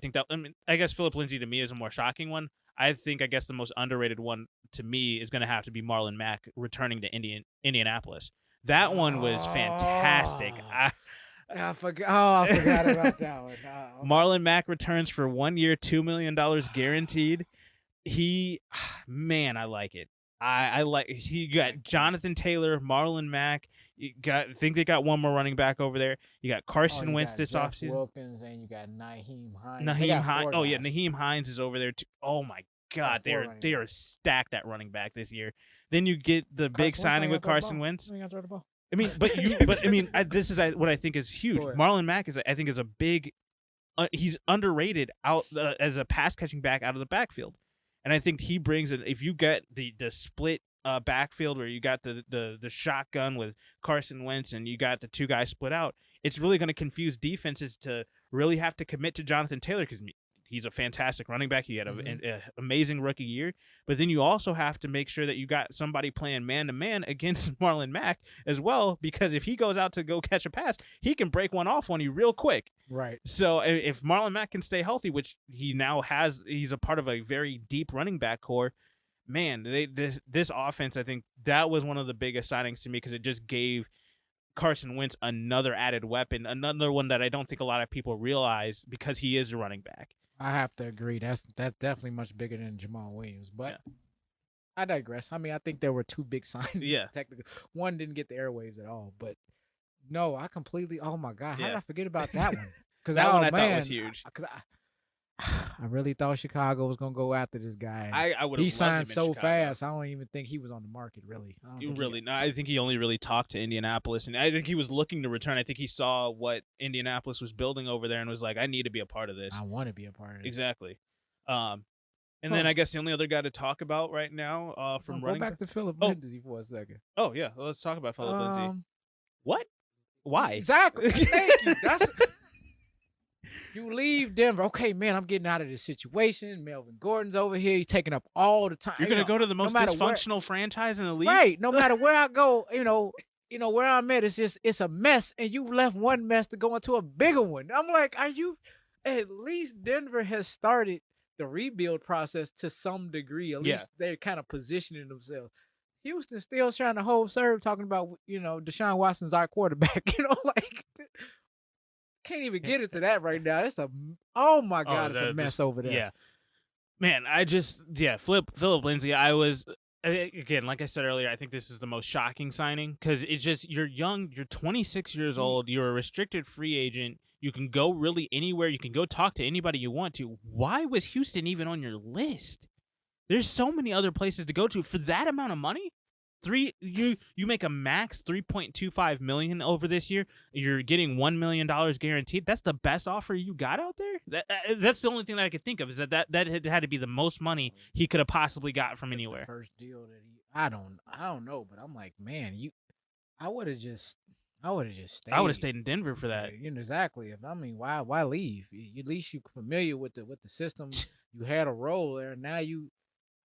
I guess Phillip Lindsay to me is a more shocking one. I guess the most underrated one to me is going to have to be Marlon Mack returning to Indianapolis. That one was fantastic. I forgot about that one. Marlon Mack returns for 1 year, $2 million guaranteed. I like it. He got Jonathan Taylor, Marlon Mack. I think they got one more running back over there. You got Carson you Wentz got this Jeff offseason. Wilkins, and you got Naheem Hines. They Naheem got Hines. four Oh yeah, guys. Naheem Hines is over there too. Oh my God, four running they are backs. stacked at running back this year. Then you get the big signing with Carson Wentz. You gotta throw the ball. I mean, but this is what I think is huge. Marlon Mack I think is a big. He's underrated out as a pass catching back out of the backfield, and I think he brings it. If you get the split backfield where you got the shotgun with Carson Wentz and you got the two guys split out, it's really going to confuse defenses to really have to commit to Jonathan Taylor because he's a fantastic running back. He had an amazing rookie year, but then you also have to make sure that you got somebody playing man-to-man against Marlon Mack as well, because if he goes out to go catch a pass, he can break one off on you real quick. Right. So if Marlon Mack can stay healthy, which he now has, he's a part of a very deep running back core, man, this offense, I think that was one of the biggest signings to me because it just gave Carson Wentz another added weapon, another one that I don't think a lot of people realize because he is a running back. I have to agree. That's definitely much bigger than Jamal Williams. But I digress. I mean, I think there were two big signings. Yeah. Technically, one didn't get the airwaves at all. But no, I completely. Oh my God, how did I forget about that one? Because that one I thought was huge. Because I really thought Chicago was gonna go after this guy. I would. He signed so fast. I don't even think he was on the market. Really. I think he only really talked to Indianapolis, and I think he was looking to return. I think he saw what Indianapolis was building over there and was like, "I need to be a part of this. I want to be a part of it." Exactly. And then I guess the only other guy to talk about right now from running. Go back to Philip Lindsay for a second. Oh yeah, let's talk about Philip Lindsay. What? Why? Exactly. Thank you. That's. You leave Denver. Okay, man, I'm getting out of this situation. Melvin Gordon's over here. He's taking up all the time. You're going to go to the most dysfunctional franchise in the league? Right. No matter where I go, where I'm at, it's a mess. And you left one mess to go into a bigger one. I'm like, at least Denver has started the rebuild process to some degree. At least they're kind of positioning themselves. Houston's still trying to hold serve, talking about, Deshaun Watson's our quarterback. Can't even get into that right now. It's oh my God, it's a mess over there. Yeah, man, Philip Lindsay. I was again, like I said earlier, I think this is the most shocking signing because it's just you're young, you're 26 years old, you're a restricted free agent. You can go really anywhere. You can go talk to anybody you want to. Why was Houston even on your list? There's so many other places to go to for that amount of money. You make a max $3.25 million over this year. You're getting $1 million guaranteed. That's the best offer you got out there. That's the only thing that I could think of is that had to be the most money he could have possibly got from anywhere. The first deal that I don't know, but I'm like, man, I would have just stayed. I would have stayed in Denver for that. Exactly. Why leave? At least you're familiar with the system. You had a role there. Now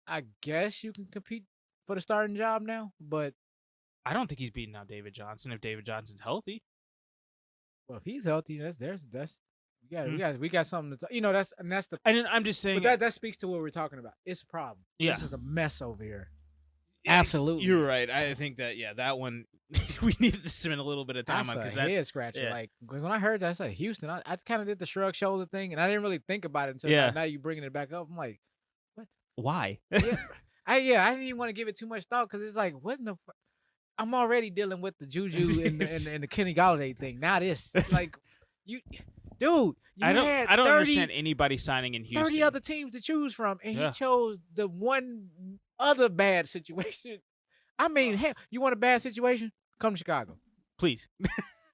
I guess you can compete for the starting job now, but I don't think he's beating out David Johnson if David Johnson's healthy. Well, if he's healthy, we got something to that's the. And I'm just saying, but that speaks to what we're talking about. It's a problem. Yeah. This is a mess over here. Absolutely, you're right. I think that one we needed to spend a little bit of time on because that's head scratcher. Yeah. Because when I heard that, I said Houston. I kind of did the shrug shoulder thing, and I didn't really think about it until now you bringing it back up. I'm like, what? Why? I didn't even want to give it too much thought because it's like, what in the? I'm already dealing with the Juju and the Kenny Galladay thing. Now this, like, I don't understand anybody signing in Houston. 30 other teams to choose from, and he chose the one other bad situation. I mean, hell, you want a bad situation? Come to Chicago, please.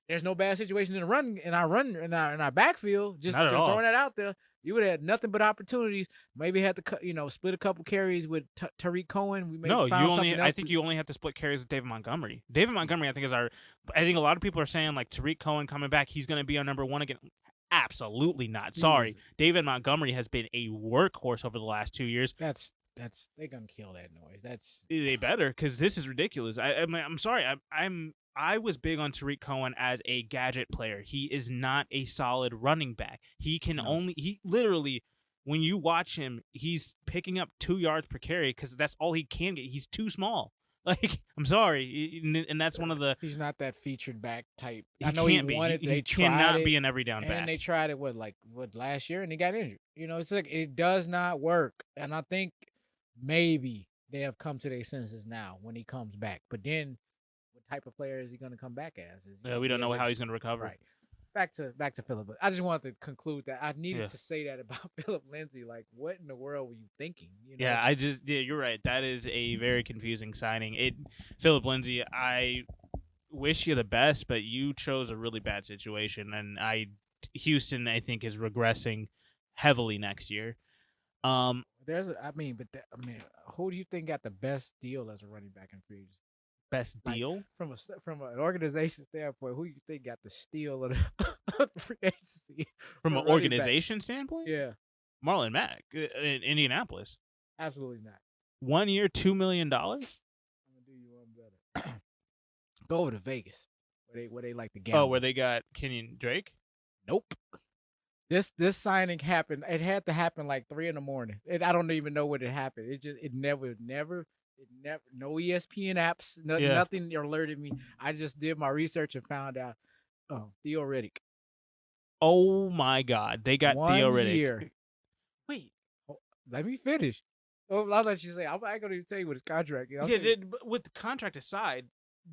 There's no bad situation in our backfield. Just throwing that out there. You would have had nothing but opportunities. Maybe had to split a couple carries with Tariq Cohen. I think you only have to split carries with David Montgomery. David Montgomery, I think a lot of people are saying like Tariq Cohen coming back, he's going to be our number one again. Absolutely not. Sorry, David Montgomery has been a workhorse over the last 2 years. They're gonna kill that noise. They better because this is ridiculous. I'm sorry. I was big on Tariq Cohen as a gadget player. He is not a solid running back. He literally, when you watch him, he's picking up 2 yards per carry because that's all he can get. He's too small. Like, I'm sorry, and that's one of the. He's not that featured back type. I know he wanted. They cannot be an every down back. And they tried it last year, and he got injured. It's like it does not work. And I think maybe they have come to their senses now when he comes back. But then with type of player is he going to come back as? We don't know how he's going to recover. Right. Back to Philip. I just wanted to conclude that I needed to say that about Philip Lindsay. Like, what in the world were you thinking? You know? Yeah, you're right. That is a very confusing signing. Philip Lindsay, I wish you the best, but you chose a really bad situation, and Houston, I think, is regressing heavily next year. Who do you think got the best deal as a running back in free agency? Best deal from an organization standpoint, who you think got the steal of the free agency? From an organization standpoint, yeah, Marlon Mack in Indianapolis. Absolutely not. 1 year, $2 million. I'm gonna do you one better. Go over to Vegas, where they like to gamble. Oh, where they got Kenyon Drake? Nope. This signing happened. It had to happen like 3 a.m. I don't even know when it happened. It never. No ESPN apps. Nothing alerted me. I just did my research and found out. Oh, Theo Riddick. Oh my God, they got Theo Riddick. 1 year. Wait, let me finish. Oh, I'll let you say. I'm not gonna even tell you what his contract is. With the contract aside,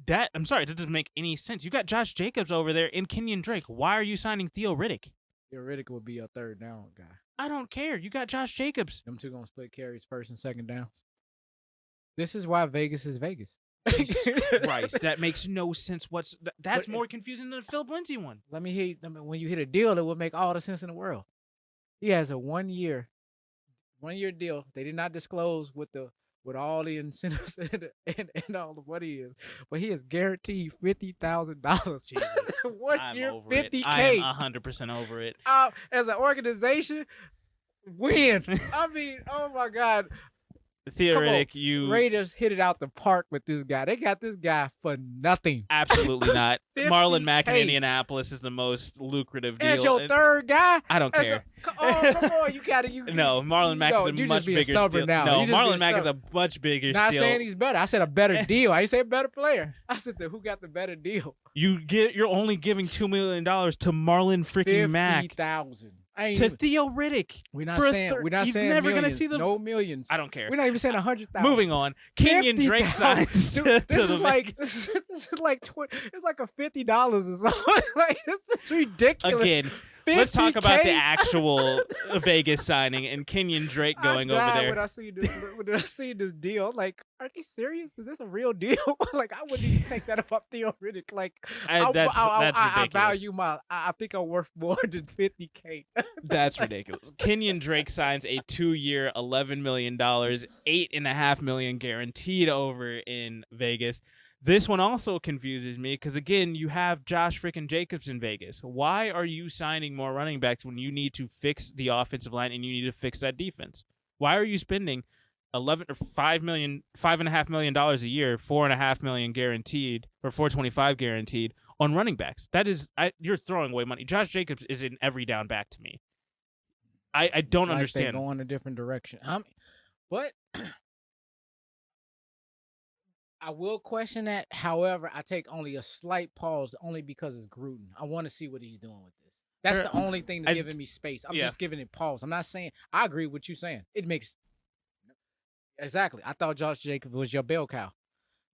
that doesn't make any sense. You got Josh Jacobs over there and Kenyon Drake. Why are you signing Theo Riddick? Theo Riddick would be your third down guy. I don't care. You got Josh Jacobs. Them two gonna split carries first and second downs. This is why Vegas is Vegas. Jesus Christ, that makes no sense. That's more confusing than the Philip Lindsay one. Let me hear. When you hit a deal, it will make all the sense in the world. He has a 1 year deal. They did not disclose with all the incentives and all the money is, but he is guaranteed $50,000. 1 year, $50K. I'm 100% over it. As an organization, win. I mean, oh my God. Theo Riddick, Raiders hit it out the park with this guy. They got this guy for nothing. Absolutely not. Marlon Mack in Indianapolis is the most lucrative deal. As your third guy? I don't care. Come on, you got to. No, Marlon Mack is a much bigger steal. Now. No, Marlon Mack is a much bigger steal. Not saying he's better. I said a better deal. I didn't say a better player. I said who got the better deal. You're only giving $2 million to Marlon freaking Mack. $50,000. Theo Riddick. We're not saying he's never going to see the millions. I don't care. We're not even saying 100,000. Moving on. Kenyon Drake signs to the this is like it's like a $50 or something. Like this is ridiculous. Again, let's talk about the actual Vegas signing and Kenyon Drake going over there. When I see this deal, like, are they serious? Is this a real deal? Like, I wouldn't even take that about Theo Riddick. Like, that's ridiculous. I value I think I'm worth more than $50K. That's ridiculous. Kenyon Drake signs a 2-year, $11 million, $8.5 million guaranteed over in Vegas. This one also confuses me because, again, you have Josh freaking Jacobs in Vegas. Why are you signing more running backs when you need to fix the offensive line and you need to fix that defense? Why are you spending $5.5 million a year, $4.5 million guaranteed, or $4.25 guaranteed on running backs? That is, you're throwing away money. Josh Jacobs is in every down back to me. I don't understand. They go in a different direction. But I will question that. However, I take only a slight pause, only because it's Gruden. I want to see what he's doing with this. That's the only thing that's giving me space. I'm just giving it pause. I'm not saying I agree with you saying. It makes exactly. I thought Josh Jacobs was your bell cow.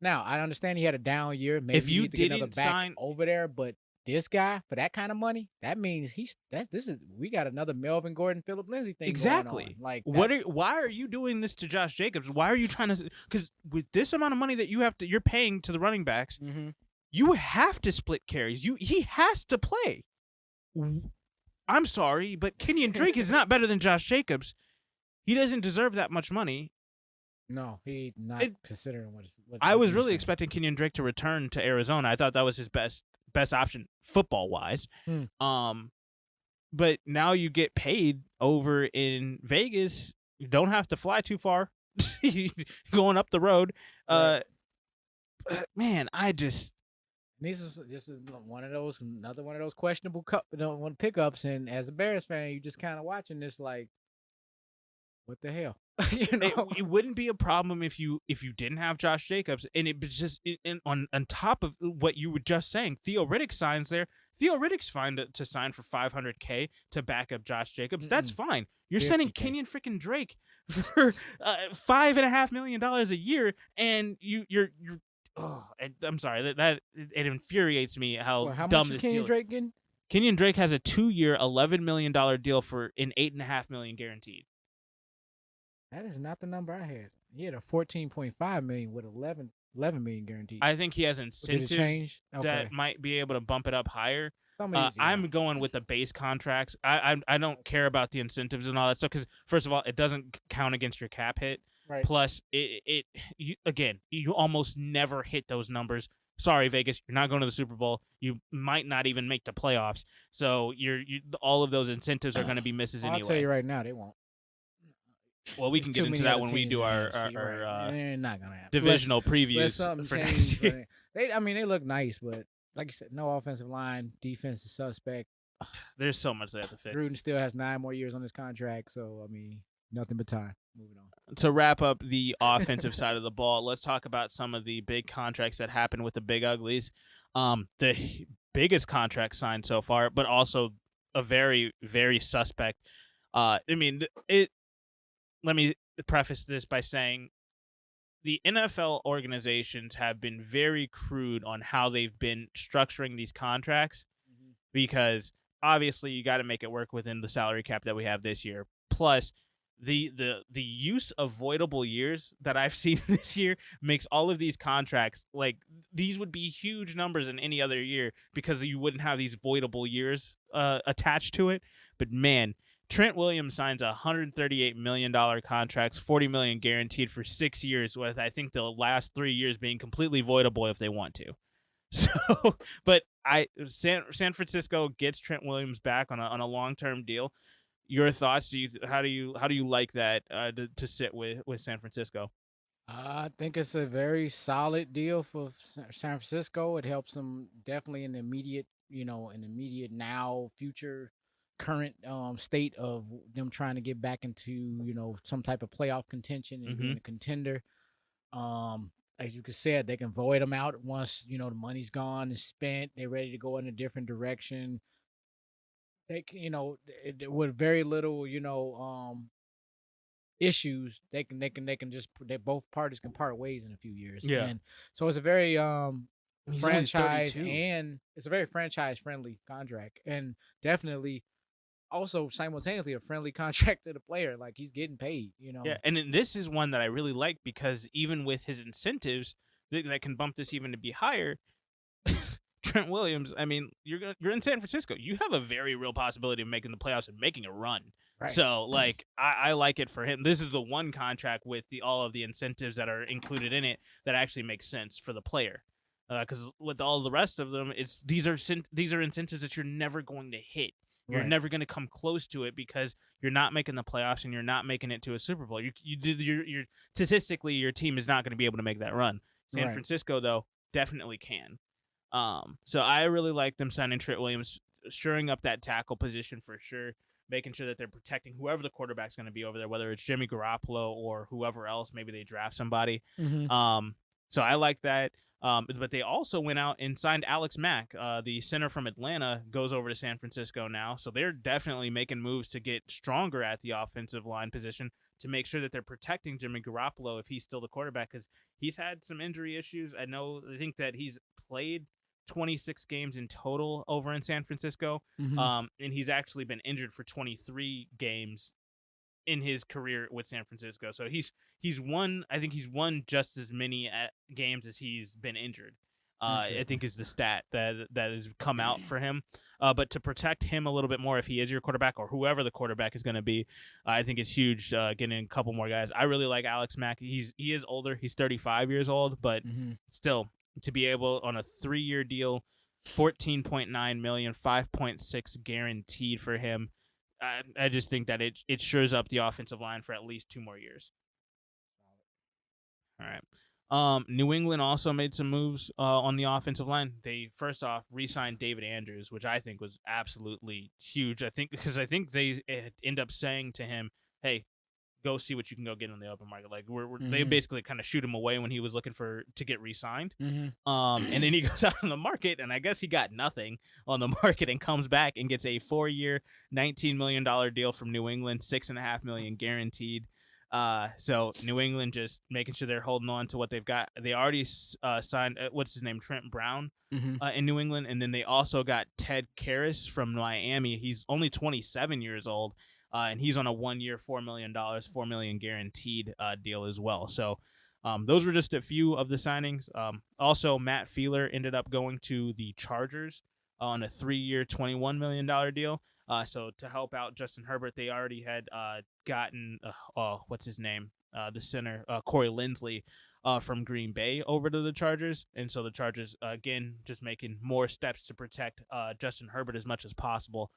Now I understand he had a down year. Maybe if you need to get another didn't back sign over there, but this guy for that kind of money, that means we got another Melvin Gordon, Philip Lindsay thing exactly. Going on. Like why are you doing this to Josh Jacobs? Why are you trying to? Because with this amount of money that you're paying to the running backs, you have to split carries. He has to play. I'm sorry, but Kenyon Drake is not better than Josh Jacobs. He doesn't deserve that much money. No, he not considering what I was really expecting Kenyon Drake to return to Arizona. I thought that was his best option football wise. But now you get paid over in Vegas. You don't have to fly too far. Going up the road. Right. Man, I just this is another one of those questionable pickups, and as a Bears fan, you just kind of watching this like, what the hell? It wouldn't be a problem if you didn't have Josh Jacobs, and it was just on top of what you were just saying. Theo Riddick signs there. Theo Riddick's fine to sign for $500K to back up Josh Jacobs. That's fine. You're sending Kenyon freaking Drake for $5.5 million a year, and you're I'm sorry that it infuriates me how Well, how dumb much is this Kenyon deal. Drake getting? Kenyon Drake has a 2-year, $11 million deal for an $8.5 million guaranteed. That is not the number I had. He had a 14.5 million with 11 million guaranteed. I think he has Did it incentives change? Okay. that might be able to bump it up higher. Some of these, yeah. I'm going with the base contracts. I don't care about the incentives and all that stuff because first of all, it doesn't count against your cap hit. Right. Plus, you almost never hit those numbers. Sorry, Vegas, you're not going to the Super Bowl. You might not even make the playoffs. So all of those incentives are going to be misses anyway. I'll tell you right now, they won't. Well, we can get into that when we do our they're not gonna happen. divisional previews something for change, next year. They look nice, but like you said, no offensive line, defense is suspect. There's so much they have to fix. Gruden still has 9 more years on his contract, so I mean, nothing but time. Moving on. To wrap up the offensive side of the ball, let's talk about some of the big contracts that happened with the Big Uglies. The biggest contract signed so far, but also a very, very suspect. Let me preface this by saying the NFL organizations have been very crude on how they've been structuring these contracts because obviously you got to make it work within the salary cap that we have this year. Plus, the use of voidable years that I've seen this year makes all of these contracts like these would be huge numbers in any other year because you wouldn't have these voidable years attached to it. But man, Trent Williams signs a $138 million contract, $40 million guaranteed for 6 years, with I think the last 3 years being completely voidable if they want to. So, but San Francisco gets Trent Williams back on a long-term deal. Your thoughts? How do you like that to sit with San Francisco? I think it's a very solid deal for San Francisco. It helps them definitely in the immediate, now, future, current state of them trying to get back into, some type of playoff contention and being a contender. As you said, they can void them out once, the money's gone and spent. They're ready to go in a different direction. They can, with very little, issues, they both parties can part ways in a few years. Yeah. And so it's a very He's franchise only 32. and it's a very franchise friendly contract, and definitely also simultaneously a friendly contract to the player. Like he's getting paid, Yeah, and then this is one that I really like because even with his incentives that can bump this even to be higher. Trent Williams, I mean, you're in San Francisco. You have a very real possibility of making the playoffs and making a run. Right. So, like, I like it for him. This is the one contract with all of the incentives that are included in it that actually makes sense for the player. Because with all the rest of them, these are incentives that you're never going to hit. You're never going to come close to it because you're not making the playoffs and you're not making it to a Super Bowl. You're statistically, your team is not going to be able to make that run. San Francisco, though, definitely can. So I really like them signing Trent Williams, shoring up that tackle position for sure, making sure that they're protecting whoever the quarterback's going to be over there, whether it's Jimmy Garoppolo or whoever else. Maybe they draft somebody. So I like that. But they also went out and signed Alex Mack, the center from Atlanta, goes over to San Francisco now. So they're definitely making moves to get stronger at the offensive line position to make sure that they're protecting Jimmy Garoppolo if he's still the quarterback, because he's had some injury issues. I think that he's played 26 games in total over in San Francisco, and he's actually been injured for 23 games in his career with San Francisco. So he's won just as many games as he's been injured. I think is the stat that has come out for him. But to protect him a little bit more if he is your quarterback or whoever the quarterback is going to be, I think it's huge getting a couple more guys. I really like Alex Mack. He is older. He's 35 years old, but still to be able on a 3-year deal, $14.9 million, 5.6 guaranteed for him. I just think that it shores up the offensive line for at least 2 more years. All right. New England also made some moves on the offensive line. They first off re-signed David Andrews, which I think was absolutely huge. I think they end up saying to him, "Hey, go see what you can go get on the open market." Like they basically kind of shoot him away when he was looking to get re-signed. And then he goes out on the market, and I guess he got nothing on the market and comes back and gets a 4-year, $19 million deal from New England, $6.5 million guaranteed. So New England just making sure they're holding on to what they've got. They already signed what's his name, Trent Brown, in New England, and then they also got Ted Karras from Miami. He's only 27 years old, and he's on a 1-year, $4 million, $4 million guaranteed deal as well. So. Those were just a few of the signings. Also, Matt Feeler ended up going to the Chargers on a 3-year, $21 million deal. So to help out Justin Herbert, they already had gotten what's his name, the center Corey Linsley from Green Bay over to the Chargers, and so the Chargers again just making more steps to protect Justin Herbert as much as possible.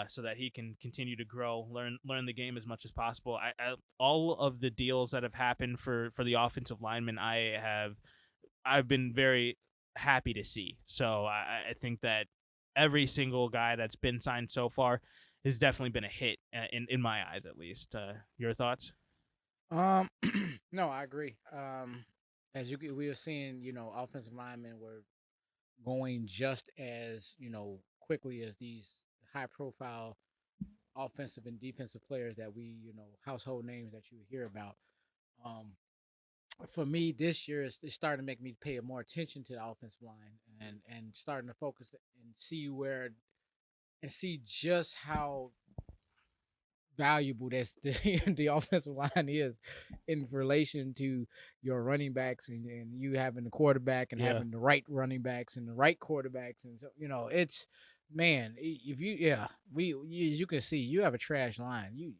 So that he can continue to grow, learn the game as much as possible. All of the deals that have happened for the offensive linemen, I've been very happy to see. So I think that every single guy that's been signed so far has definitely been a hit in my eyes, at least. Your thoughts? No, I agree. As we were seeing, offensive linemen were going just as quickly as these high-profile offensive and defensive players that we, household names that you hear about. For me, this year it's starting to make me pay more attention to the offensive line and starting to focus and see just how valuable the offensive line is in relation to your running backs and you having the quarterback and having the right running backs and the right quarterbacks. And so, it's, man, if you can see you have a trash line.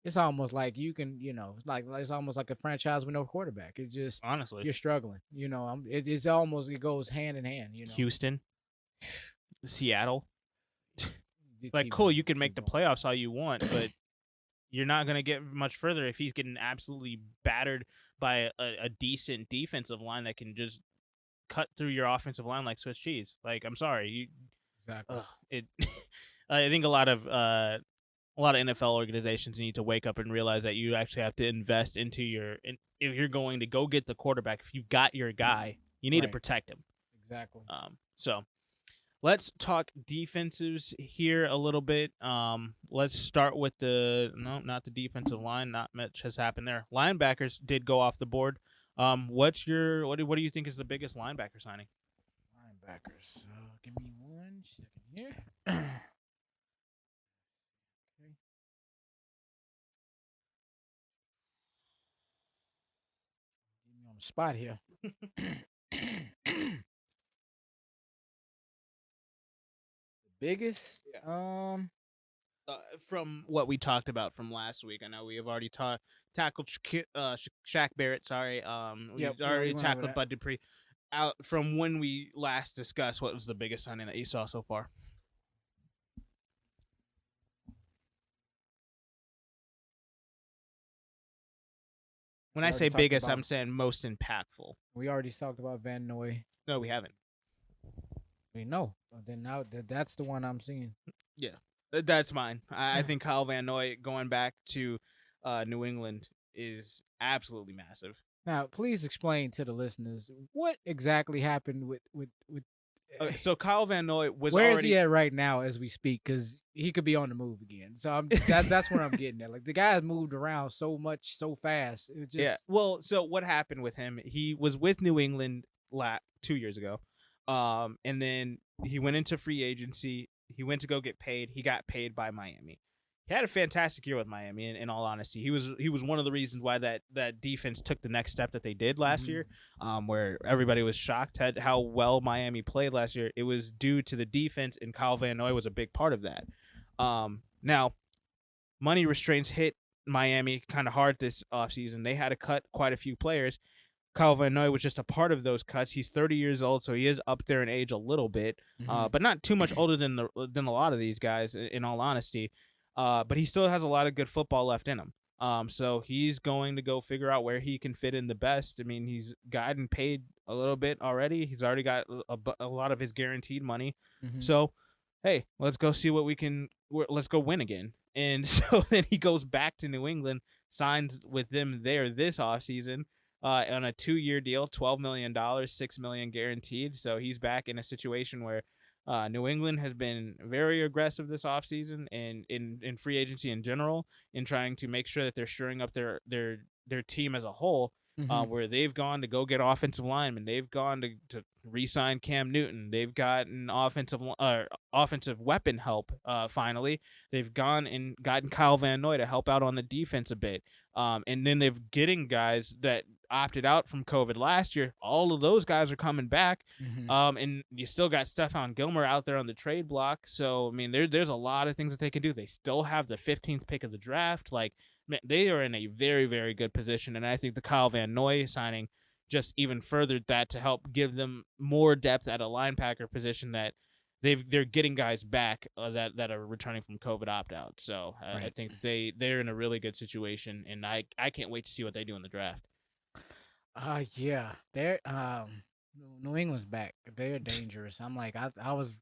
It's almost like you can, it's almost like a franchise with no quarterback. It's just, honestly, you're struggling, it's almost, it goes hand in hand, Houston, Seattle, like, cool, you can make the playoffs all you want, but you're not going to get much further if he's getting absolutely battered by a decent defensive line that can just cut through your offensive line like Swiss cheese. Like, I'm sorry, exactly. I think a lot of NFL organizations need to wake up and realize that you actually have to invest into if you're going to go get the quarterback, if you've got your guy, you need to protect him. Exactly. So let's talk defensives here a little bit. Let's start with not the defensive line. Not much has happened there. Linebackers did go off the board. What do you think is the biggest linebacker signing? Linebackers. Give me 1 second here. Okay. Get me on the spot here. Biggest, from what we talked about from last week, I know we have already tackled Shaq Barrett. Sorry, we've already tackled Bud Dupree. From when we last discussed, what was the biggest signing that you saw so far? When I say biggest, I'm saying most impactful. We already talked about Van Noy. No, we haven't. No. Then now that's the one I'm seeing. Yeah, that's mine. I think Kyle Van Noy going back to New England is absolutely massive. Now, please explain to the listeners what exactly happened with. Okay, so Kyle Van Noy was where already... is he at right now as we speak? Because he could be on the move again. So that's where I'm getting at. Like, the guy's moved around so much so fast. It just... Yeah. Well, so what happened with him? He was with New England 2 years ago, and then he went into free agency. He went to go get paid. He got paid by Miami. He had a fantastic year with Miami, in all honesty. He was one of the reasons why that defense took the next step that they did last year, where everybody was shocked at how well Miami played last year. It was due to the defense, and Kyle Van Noy was a big part of that. Now, money restraints hit Miami kind of hard this offseason. They had to cut quite a few players. Kyle Van Noy was just a part of those cuts. He's 30 years old, so he is up there in age a little bit, but not too much older than a lot of these guys, in all honesty. But he still has a lot of good football left in him. So he's going to go figure out where he can fit in the best. I mean, he's gotten paid a little bit already. He's already got a lot of his guaranteed money. So, hey, let's go see what we can. Let's go win again. And so then he goes back to New England, signs with them there this offseason. On a 2-year deal, $12 million, $6 million guaranteed. So he's back in a situation where New England has been very aggressive this offseason and in free agency in general in trying to make sure that they're shoring up their team as a whole. Where they've gone to go get offensive linemen, they've gone to re-sign Cam Newton, they've gotten offensive weapon help. Finally, they've gone and gotten Kyle Van Noy to help out on the defense a bit, and then they've getting guys that opted out from COVID last year. All of those guys are coming back, and you still got Stephon Gilmore out there on the trade block. So I mean, there's a lot of things that they can do. They still have the 15th pick of the draft, like. Man, they are in a very, very good position, and I think the Kyle Van Noy signing just even furthered that to help give them more depth at a linebacker position that they're getting guys back that are returning from COVID opt-out. So I think they're in a really good situation, and I can't wait to see what they do in the draft. Yeah, they're New England's back. They're dangerous. I'm like I was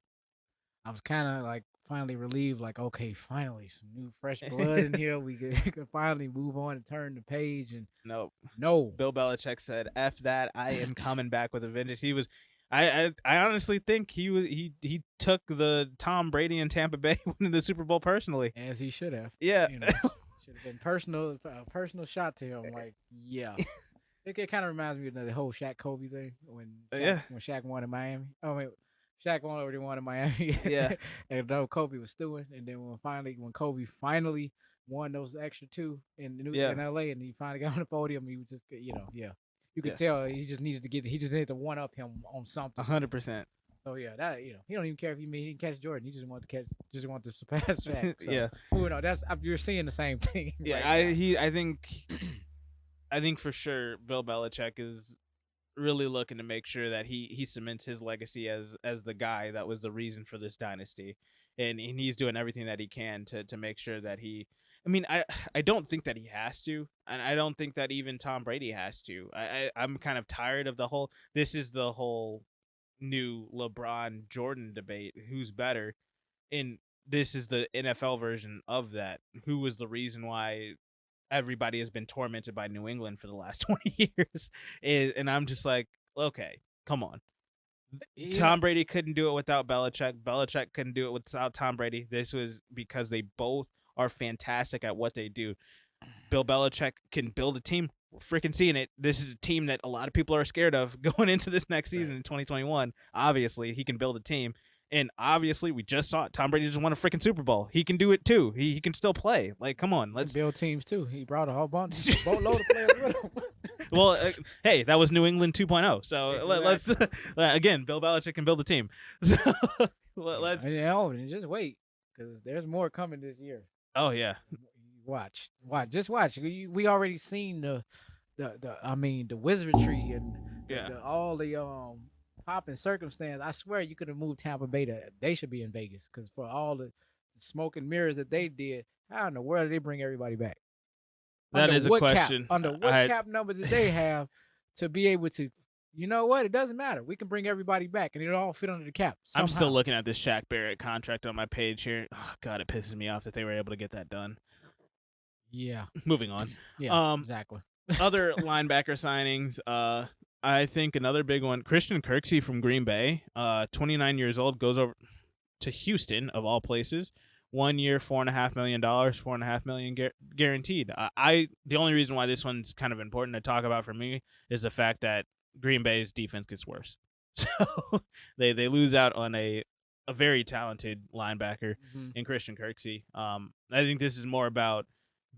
kind of like finally relieved, like, okay, finally some new fresh blood in here. We could finally move on and turn the page. And no, Bill Belichick said, "F that, I am coming back with a vengeance." He was, I honestly think he took the Tom Brady and Tampa Bay winning the Super Bowl personally, as he should have. Yeah, should have been a personal shot to him. Like, yeah. It kind of reminds me of the whole Shaq Kobe thing when Shaq won in Miami. Oh wait. Shaq already won in Miami. Yeah. And Kobe was stewing. And then when Kobe finally won those extra two in LA and he finally got on the podium, he was just, you could tell he just needed to one up him on something. 100%. So yeah, that he don't even care if he didn't catch Jordan. He just wanted to surpass Shaq. So, yeah. You're seeing the same thing. Yeah, right I think for sure Bill Belichick is really looking to make sure that he cements his legacy as the guy that was the reason for this dynasty, and he's doing everything that he can to make sure that I don't think that he has to, and I don't think that even Tom Brady has to. I'm kind of tired of the whole new LeBron Jordan debate, who's better, and this is the NFL version of that. Who was the reason why everybody has been tormented by New England for the last 20 years. And I'm just like, okay, come on. Yeah. Tom Brady couldn't do it without Belichick. Belichick couldn't do it without Tom Brady. This was because they both are fantastic at what they do. Bill Belichick can build a team. We're freaking seeing it. This is a team that a lot of people are scared of going into this next season in 2021. Obviously, he can build a team. And obviously, we just saw it. Tom Brady just won a freaking Super Bowl. He can do it too. He can still play. Like, come on, let's build teams too. He brought a whole boatload of players with him. Well, hey, that was New England 2.0. So let's again, Bill Belichick can build a team. So let's just wait because there's more coming this year. Oh yeah, watch. Just watch. We already seen the wizardry and all the pop and circumstance. I swear you could have moved Tampa Bay they should be in Vegas because for all the smoke and mirrors that they did, how in the world did they bring everybody back? That is a question. Under what cap number did they have to be able to, you know what? It doesn't matter. We can bring everybody back and it'll all fit under the cap. Somehow. I'm still looking at this Shaq Barrett contract on my page here. Oh, God, it pisses me off that they were able to get that done. Yeah. Moving on. Yeah, exactly. Other linebacker signings, I think another big one, Christian Kirksey from Green Bay, 29 years old, goes over to Houston, of all places. 1 year, $4.5 million, $4.5 million guaranteed. The only reason why this one's kind of important to talk about for me is the fact that Green Bay's defense gets worse. So they lose out on a very talented linebacker in Christian Kirksey. I think this is more about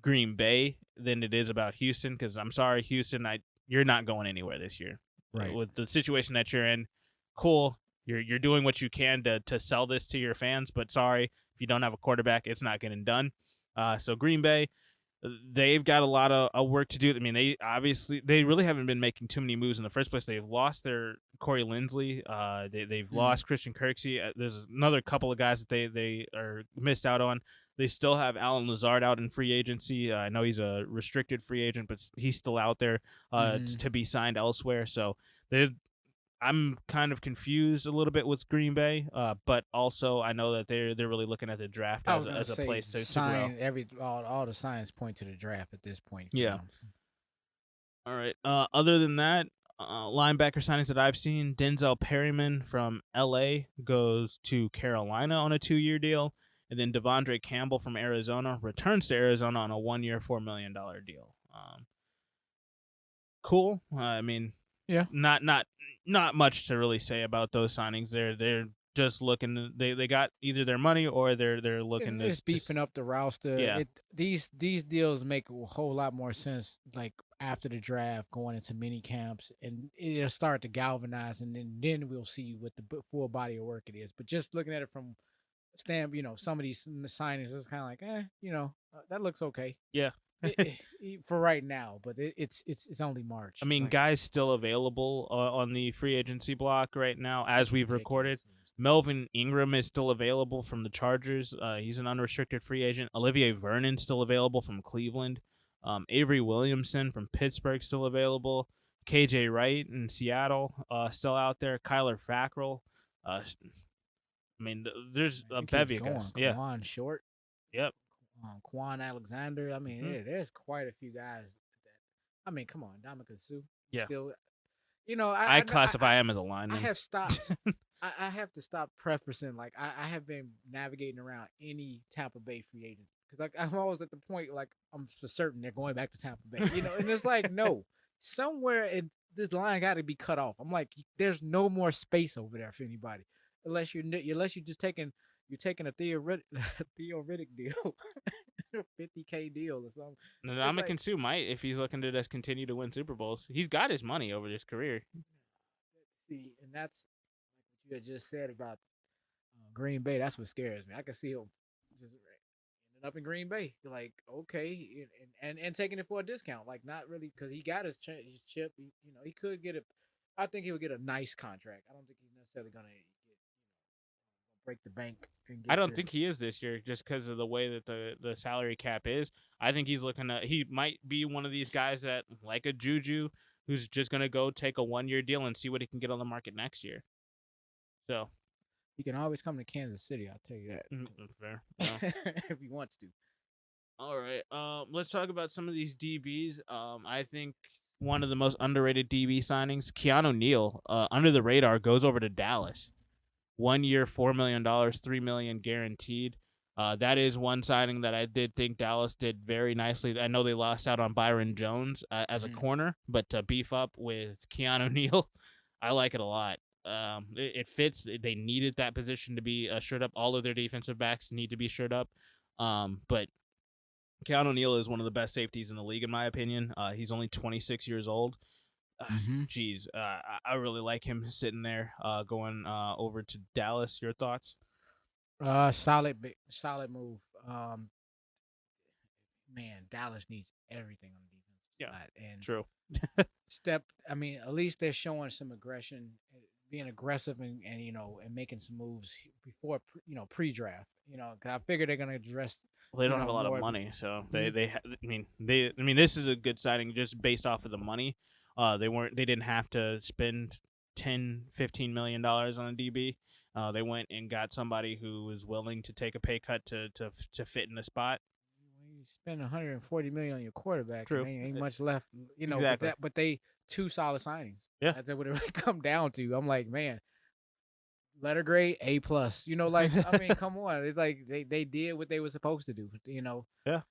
Green Bay than it is about Houston, because I'm sorry, Houston, you're not going anywhere this year. Right. With the situation that you're in, cool. You're doing what you can to sell this to your fans, but sorry, if you don't have a quarterback, it's not getting done. So Green Bay, they've got a lot of work to do. I mean, they really haven't been making too many moves in the first place. They've lost their Corey Linsley. They've lost Christian Kirksey. There's another couple of guys that they are missed out on. They still have Alan Lazard out in free agency. I know he's a restricted free agent, but he's still out there to be signed elsewhere. So I'm kind of confused a little bit with Green Bay, but also I know that they're really looking at the draft as a place to grow. All the signs point to the draft at this point. Yeah. All right. Other than that, linebacker signings that I've seen, Denzel Perryman from L.A. goes to Carolina on a 2-year deal, and then Devondre Campbell from Arizona returns to Arizona on a 1-year, $4 million deal. Cool. I mean, Yeah. not much to really say about those signings. They're just looking. They got either their money or they're looking It's beefing up the roster. Yeah. These deals make a whole lot more sense like after the draft, going into mini camps, and it'll start to galvanize, and then we'll see what the full body of work it is. But just looking at it from some of these signings, it's kind of like, that looks okay. Yeah. For right now, but it's only March. I mean, guys still available on the free agency block right now as we've recorded. Melvin Ingram is still available from the Chargers. He's an unrestricted free agent. Olivier Vernon still available from Cleveland. Avery Williamson from Pittsburgh still available. KJ Wright in Seattle still out there. Kyler Fackrell. I mean, there's a bevy of guys. Yeah. Quan Short. Yep. Quan Alexander. I mean, there's quite a few guys. I mean, come on, Ndamukong Suh. Yeah. Still, I classify him as a lineman. I have stopped. I have to stop prefacing. Like, I have been navigating around any Tampa Bay free agent because I'm always at the point like I'm for certain they're going back to Tampa Bay. And it's like no, somewhere in this line got to be cut off. I'm like, there's no more space over there for anybody unless you're just taking a Theo Riddick deal. $50K deal or something. Ndamukong Suh might, if he's looking to just continue to win Super Bowls. He's got his money over his career. See, and that's like what you had just said about Green Bay. That's what scares me. I can see him just ending up in Green Bay. Like, okay, and taking it for a discount. Like, not really, because he got his chip. He could get I think he would get a nice contract. I don't think he's necessarily going to break the bank. I don't think he is this year just because of the way that the salary cap is. I think he's he might be one of these guys that, like a Juju, who's just going to go take a 1-year deal and see what he can get on the market next year. So he can always come to Kansas City, I'll tell you that. Fair. Yeah. If he wants to. All right. Let's talk about some of these DBs. I think one of the most underrated DB signings, Keanu Neal, under the radar, goes over to Dallas. 1 year, $4 million, $3 million guaranteed. That is one signing that I did think Dallas did very nicely. I know they lost out on Byron Jones as a corner, but to beef up with Keanu Neal, I like it a lot. It fits. They needed that position to be shored up. All of their defensive backs need to be shored up. But Keanu Neal is one of the best safeties in the league, in my opinion. He's only 26 years old. Geez, I really like him sitting there going over to Dallas. Your thoughts? Solid move. Man, Dallas needs everything on the defense side. And true. at least they're showing some aggression, being aggressive and making some moves before pre-draft. Because I figure they're gonna address. Well, they don't have a lot of money, so this is a good signing just based off of the money. They didn't have to spend $10-15 million on a DB. They went and got somebody who was willing to take a pay cut to fit in the spot. You spend $140 million on your quarterback. True. Ain't much left. Exactly. But they two solid signings. Yeah. That's what it really come down to. I'm like, man, letter grade A+. I mean, come on. It's like they did what they were supposed to do. Yeah.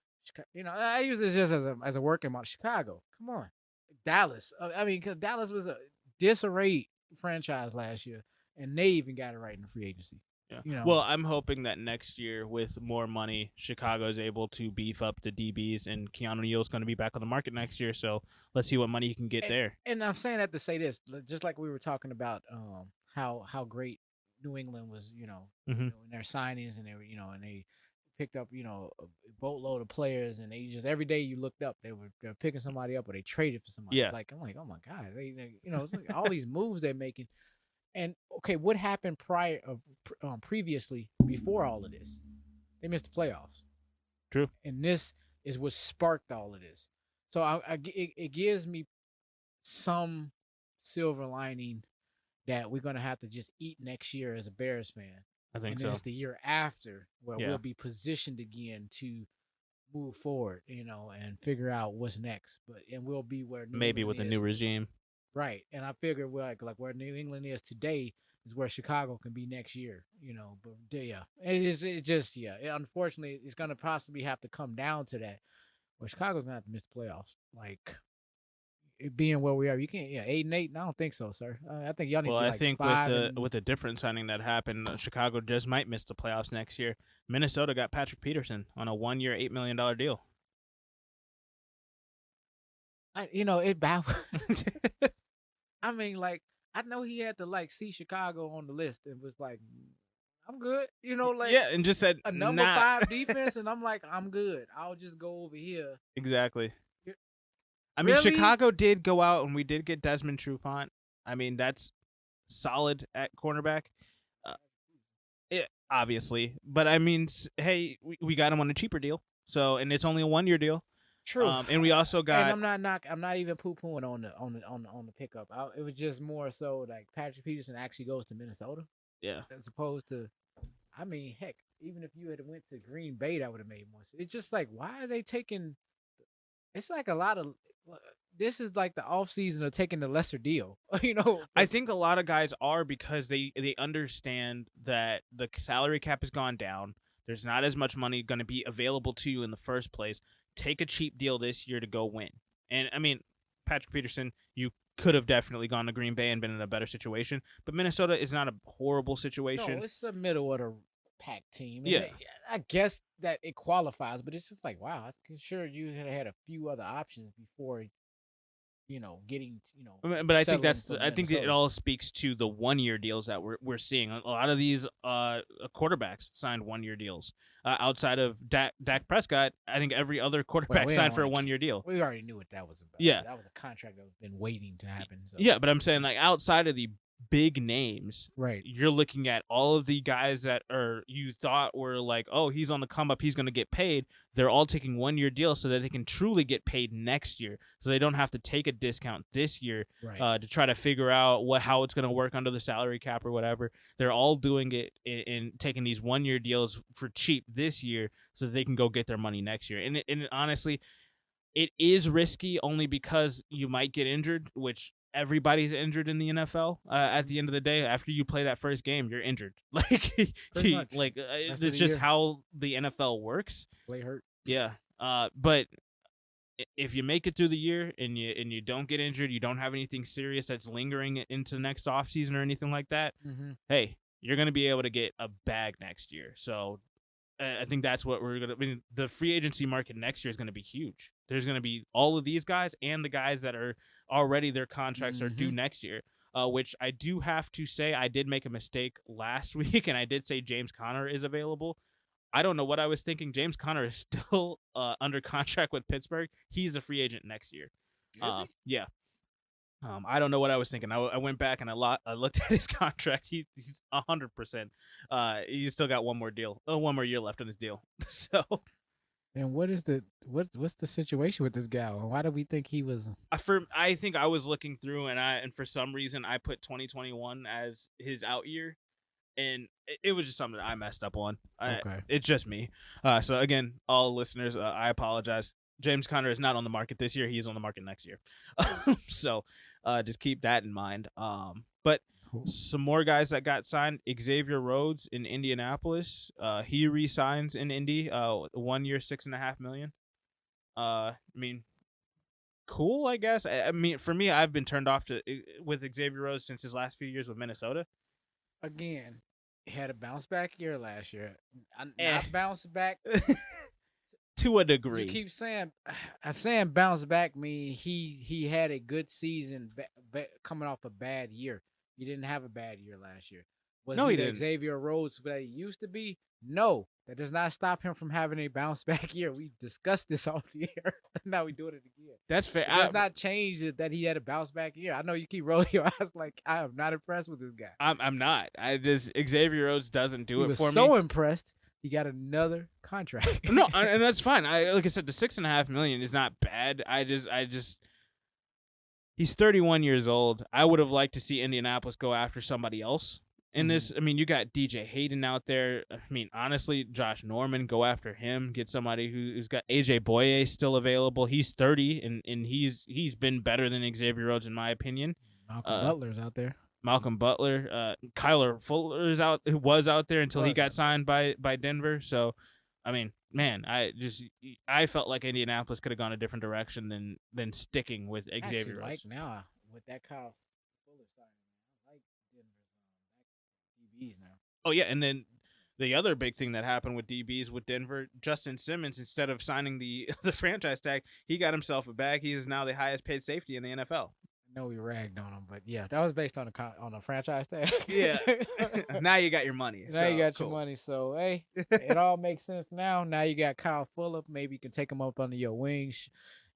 I use this just as a working model. Chicago, come on. Dallas. Because Dallas was a disarray franchise last year, and they even got it right in the free agency. Yeah. Well, I'm hoping that next year, with more money, Chicago is able to beef up the DBs, and Keanu Neal's going to be back on the market next year. So let's see what money he can get there. And I'm saying that to say this, just like we were talking about how great New England was, in their signings, and they were, and they picked up, a boatload of players, and they just every day you looked up, they're picking somebody up or they traded for somebody. Yeah. Like, I'm like, oh my God, they it's like all these moves they're making. And okay, what happened previously before all of this? They missed the playoffs. True. And this is what sparked all of this. So it gives me some silver lining that we're gonna have to just eat next year as a Bears fan. I think and so. then it's the year after where we'll be positioned again to move forward, and figure out what's next. And we'll be where maybe with a new regime. Right. And I figured like where New England is today is where Chicago can be next year, but yeah. Unfortunately it's gonna possibly have to come down to that. Where Chicago's gonna have to miss the playoffs. Like it being where we are, you can't 8-8. I don't think so, sir. I think y'all need Well, to be I like think 5 with the different signing that happened, Chicago just might miss the playoffs next year. Minnesota got Patrick Peterson on a 1-year, $8 million deal. It I mean, like, I know he had to like see Chicago on the list and was like, I'm good. Like yeah, and just said a number nah. 5 defense, and I'm like, I'm good. I'll just go over here. Exactly. You're- I mean, Really? Chicago did go out and we did get Desmond Trufant. I mean, that's solid at cornerback. Obviously, but I mean, hey, we got him on a cheaper deal. So, and it's only a 1-year deal. True. And we also got. And I'm not even poo pooing on the pickup. It was just more so like Patrick Peterson actually goes to Minnesota. Yeah. As opposed to, I mean, heck, even if you had went to Green Bay, that would have made more sense. It's just like, why are they taking? It's like a lot of. This is like the off season of taking the lesser deal. I think a lot of guys are because they understand that the salary cap has gone down. There's not as much money going to be available to you in the first place. Take a cheap deal this year to go win. And I mean, Patrick Peterson, you could have definitely gone to Green Bay and been in a better situation. But Minnesota is not a horrible situation. No, it's the middle of the pack team. And Yeah. I guess that it qualifies, but it's just like, wow, I'm sure you had a few other options before, getting, But I think settling for it Minnesota. all speaks to the 1-year deals that we're seeing. A lot of these quarterbacks signed 1-year deals. Outside of Dak Prescott, I think every other quarterback we signed don't for a like- 1-year deal. We already knew what that was about. Yeah. That was a contract that was been waiting to happen. So. Yeah, but I'm saying like outside of the big names, Right. you're looking at all of the guys that you thought were like, oh, he's on the come up, he's going to get paid. They're all taking 1-year deals so that they can truly get paid next year, so they don't have to take a discount this year Right. to try to figure out how it's going to work under the salary cap or whatever. They're all doing it in taking these 1-year deals for cheap this year so that they can go get their money next year. And honestly, it is risky only because you might get injured, which everybody's injured in the NFL. At the end of the day, after you play that first game, you're injured. Like, Pretty much. it's the just year. how the NFL works. Play hurt. Yeah. But if you make it through the year and you don't get injured, you don't have anything serious that's lingering into next offseason or anything like that, Mm-hmm. hey, you're going to be able to get a bag next year. So I think that's what we're going to – I mean, the free agency market next year is going to be huge. There's going to be all of these guys and the guys that are already their contracts are due next year, which I do have to say I did make a mistake last week, and I did say James Conner is available. I don't know what I was thinking. James Conner is still under contract with Pittsburgh. He's a free agent next year. Yeah. I don't know what I was thinking. I went back and I looked at his contract. He's 100%. He's still got one more year left on his deal. So. And what's the situation with this guy? Why do we think he was? I think I was looking through and for some reason I put 2021 as his out year, and it was just something that I messed up on. Okay. It's just me. So again, all listeners, I apologize. James Conner is not on the market this year. He is on the market next year. So just keep that in mind. But some more guys that got signed. Xavier Rhodes in Indianapolis. He re-signs in Indy. 1 year, $6.5 million. I mean, cool, I guess. I mean, for me, I've been turned off with Xavier Rhodes since his last few years with Minnesota. Again, he had a bounce back year last year. Not bounce back to a degree. You keep saying, I'm saying bounce back mean he had a good season coming off a bad year. He didn't have a bad year last year. No, he didn't. Xavier Rhodes that he used to be? No, that does not stop him from having a bounce back year. We discussed this off the air. Now we doing it again. That's fair. It does not change it that he had a bounce back year. I know you keep rolling your eyes like I am not impressed with this guy. I'm not. Xavier Rhodes doesn't do it for me. So impressed. He got another contract. No, and that's fine. Like I said, the $6.5 million is not bad. He's 31 years old. I would have liked to see Indianapolis go after somebody else in this, I mean, you got DJ Hayden out there. I mean, honestly, Josh Norman, go after him. Get somebody who's got AJ Boye still available. He's 30, and he's been better than Xavier Rhodes in my opinion. Malcolm Butler's out there. Malcolm Butler, Kyler Fuller was out there until he got signed by Denver. So, I mean, man, I felt like Indianapolis could have gone a different direction than sticking with Xavier Rhodes. Like now with that Kyle Fuller signing, I like Denver's DBs now. Oh yeah, and then the other big thing that happened with DBs with Denver, Justin Simmons, instead of signing the franchise tag, he got himself a bag. He is now the highest paid safety in the NFL. I know we ragged on him, but yeah, that was based on a franchise tag. Yeah. Now you got your money. Now you got your money. So hey, it all makes sense now. Now you got Kyle Fuller. Maybe you can take him up under your wings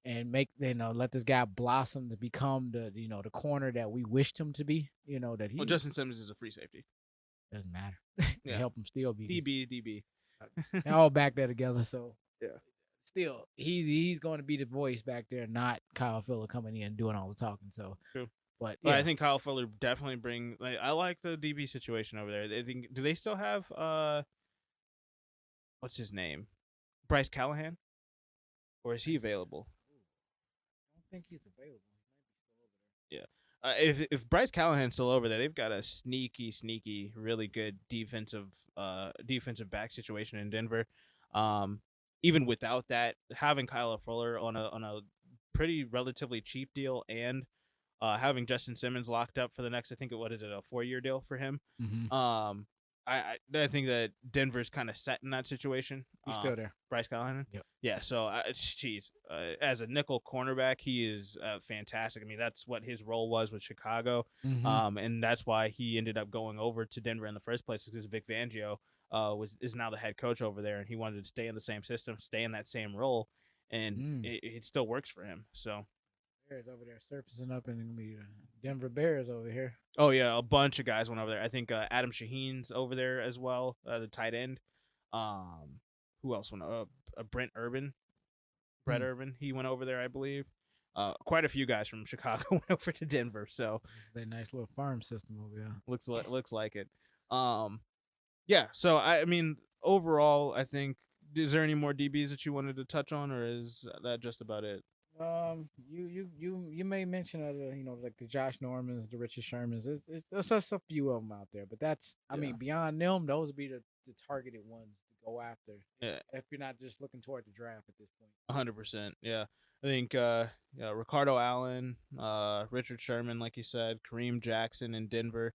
and let this guy blossom to become the corner that we wished him to be. That he. Well, Justin Simmons is a free safety. Doesn't matter. Yeah. Help him still be DB. They all back there together. So yeah. Still, he's going to be the voice back there, not Kyle Fuller coming in and doing all the talking. So, true. But I think Kyle Fuller definitely bring. I like the DB situation over there. Do they still have what's his name, Bryce Callahan, or is he available? I don't think he's available. He might be still over there. Yeah. If Bryce Callahan's still over there, they've got a sneaky, really good defensive back situation in Denver. Even without that, having Kyle Fuller on a pretty relatively cheap deal and having Justin Simmons locked up for the next, I think a 4-year deal for him. Mm-hmm. I think that Denver's kind of set in that situation. He's still there. Bryce Callahan? Yep. Yeah, so, as a nickel cornerback, he is fantastic. I mean, that's what his role was with Chicago, and that's why he ended up going over to Denver in the first place, because Vic Fangio is now the head coach over there, and he wanted to stay in the same system, stay in that same role, and it still works for him. So Bears over there surfacing up, and the Denver Bears over here. Oh yeah, a bunch of guys went over there. I think Adam Shaheen's over there as well, the tight end. Who else went? Brett Urban, he went over there, I believe. Quite a few guys from Chicago went over to Denver. So it's a nice little farm system over there. Looks like it. Yeah, so I mean, overall, I think, is there any more DBs that you wanted to touch on, or is that just about it? You may mention other, like the Josh Normans, the Richard Shermans. There's just a few of them out there, but that's, I mean, beyond them, those would be the targeted ones to go after. Yeah. If you're not just looking toward the draft at this point. 100%. Yeah. I think Ricardo Allen, Richard Sherman, like you said, Kareem Jackson in Denver.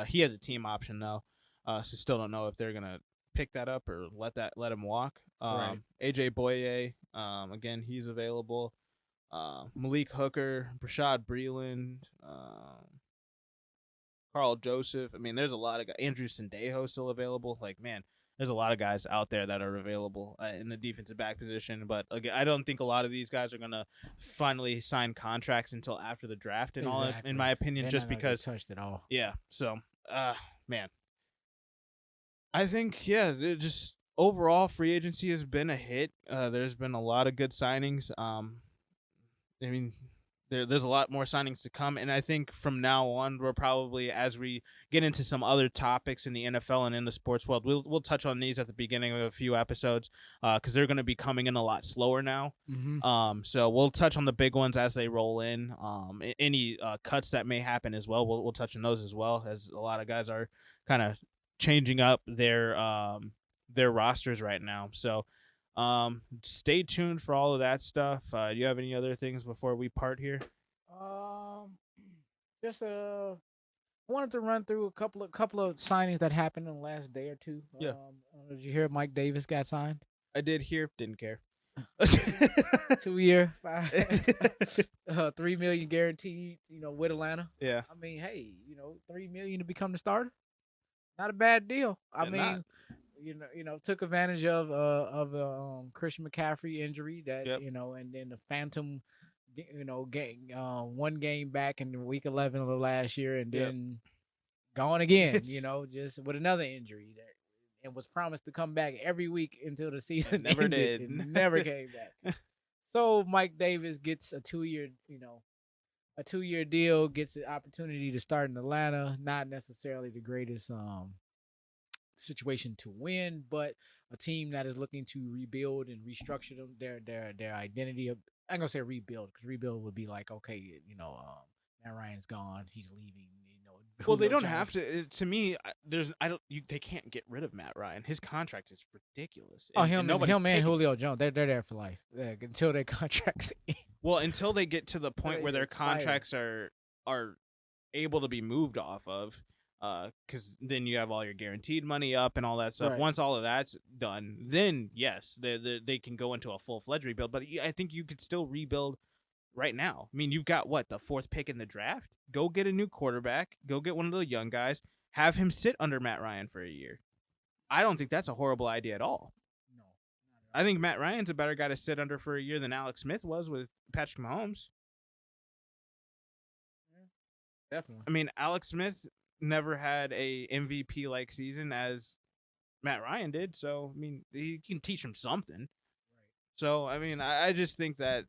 He has a team option though. So still don't know if they're gonna pick that up or let him walk. Right. AJ Boye, again, he's available. Malik Hooker, Brashad Breeland, Carl Joseph. I mean, there's a lot of guys. Andrew Sendejo still available. Like, man, there's a lot of guys out there that are available in the defensive back position. But again, I don't think a lot of these guys are gonna finally sign contracts until after the draft and all. In my opinion, They're just not because touched at all. Yeah. So, man, I think just overall free agency has been a hit. There's been a lot of good signings. I mean, there's a lot more signings to come, and I think from now on, we're probably, as we get into some other topics in the NFL and in the sports world, we'll touch on these at the beginning of a few episodes, because they're going to be coming in a lot slower now. Mm-hmm. So we'll touch on the big ones as they roll in. Any cuts that may happen as well, we'll touch on those as well, as a lot of guys are kind of changing up their rosters right now. So. Stay tuned for all of that stuff. Do you have any other things before we part here? Just I wanted to run through a couple of signings that happened in the last day or two. Yeah. Did you hear Mike Davis got signed? I did hear. Didn't care. 2-year, $3 million guaranteed. With Atlanta. Yeah. I mean, hey, $3 million to become the starter. Not a bad deal. I mean. Took advantage of Christian McCaffrey injury that, and then the phantom, one game back in week 11 of the last year, and then gone again, just with another injury and was promised to come back every week until the season never ended. did. And never came back. So Mike Davis gets a 2-year, a 2-year deal, gets the opportunity to start in Atlanta. Not necessarily the greatest situation to win, but a team that is looking to rebuild and restructure their identity. I'm gonna say rebuild because rebuild would be like, okay, Matt Ryan's gone, he's leaving. Well, they Julio don't Jones. have to. To me, they can't get rid of Matt Ryan. His contract is ridiculous. Oh, And him nobody's and taking it. Julio Jones, they're there for life until their contracts. Well, until they get to the point they where their expire. contracts are able to be moved off of, because then you have all your guaranteed money up and all that stuff. Right. Once all of that's done, then yes, they can go into a full-fledged rebuild. But I think you could still rebuild right now. I mean, you've got the 4th pick in the draft. Go get a new quarterback. Go get one of the young guys. Have him sit under Matt Ryan for a year. I don't think that's a horrible idea at all. No, not I think Matt Ryan's a better guy to sit under for a year than Alex Smith was with Patrick Mahomes. definitely. I mean, Alex Smith never had a MVP like season as Matt Ryan did, so I mean, he can teach him something. Right. So I mean, I just think that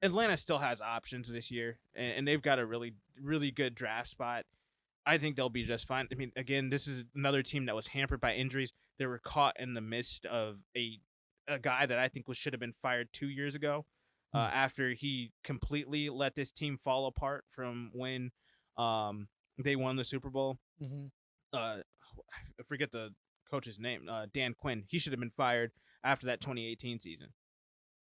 Atlanta still has options this year, and they've got a really, really good draft spot. I think they'll be just fine. I mean, again, this is another team that was hampered by injuries. They were caught in the midst of a guy that I think should have been fired 2 years ago, after he completely let this team fall apart from when they won the Super Bowl. Mm-hmm. I forget the coach's name. Dan Quinn. He should have been fired after that 2018 season.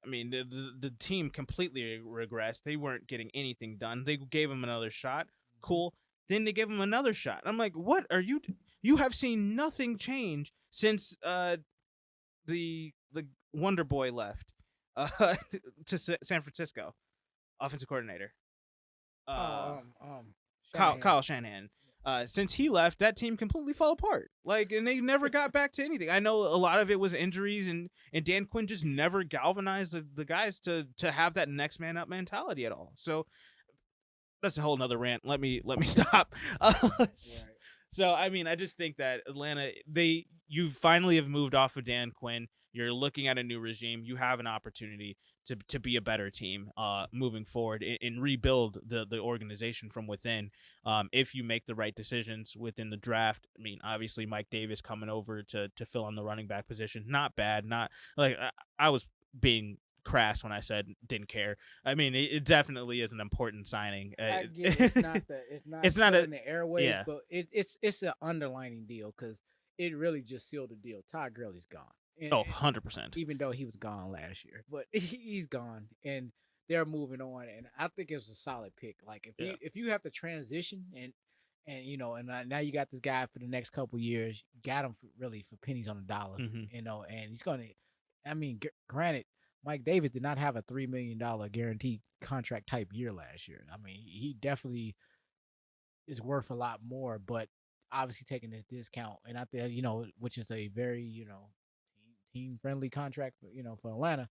I mean, the team completely regressed. They weren't getting anything done. They gave him another shot. Cool. Then they gave him another shot. I'm like, what are you? You have seen nothing change since the Wonder Boy left to San Francisco, offensive coordinator. Kyle Shanahan. Since he left, that team completely fell apart. And they never got back to anything. I know a lot of it was injuries, and Dan Quinn just never galvanized the guys to have that next man up mentality at all. So that's a whole nother rant. Let me stop. Right. So I mean, I just think that Atlanta, you finally have moved off of Dan Quinn. You're looking at a new regime. You have an opportunity to be a better team moving forward and rebuild the organization from within. If you make the right decisions within the draft. I mean, obviously Mike Davis coming over to fill in the running back position. Not bad. Not like I was being crass when I said didn't care. I mean, it definitely is an important signing. I get it's not in the airways, yeah. but it's an underlining deal because it really just sealed the deal. Todd Gurley's gone. And, 100%. Even though he was gone last year, but he's gone, and they're moving on. And I think it's a solid pick. Like if you have to transition and now you got this guy for the next couple years, you got him for pennies on the dollar, and he's gonna. I mean, granted, Mike Davis did not have a $3 million guaranteed contract type year last year. I mean, he definitely is worth a lot more, but obviously taking this discount, and I think which is a very team friendly contract for Atlanta,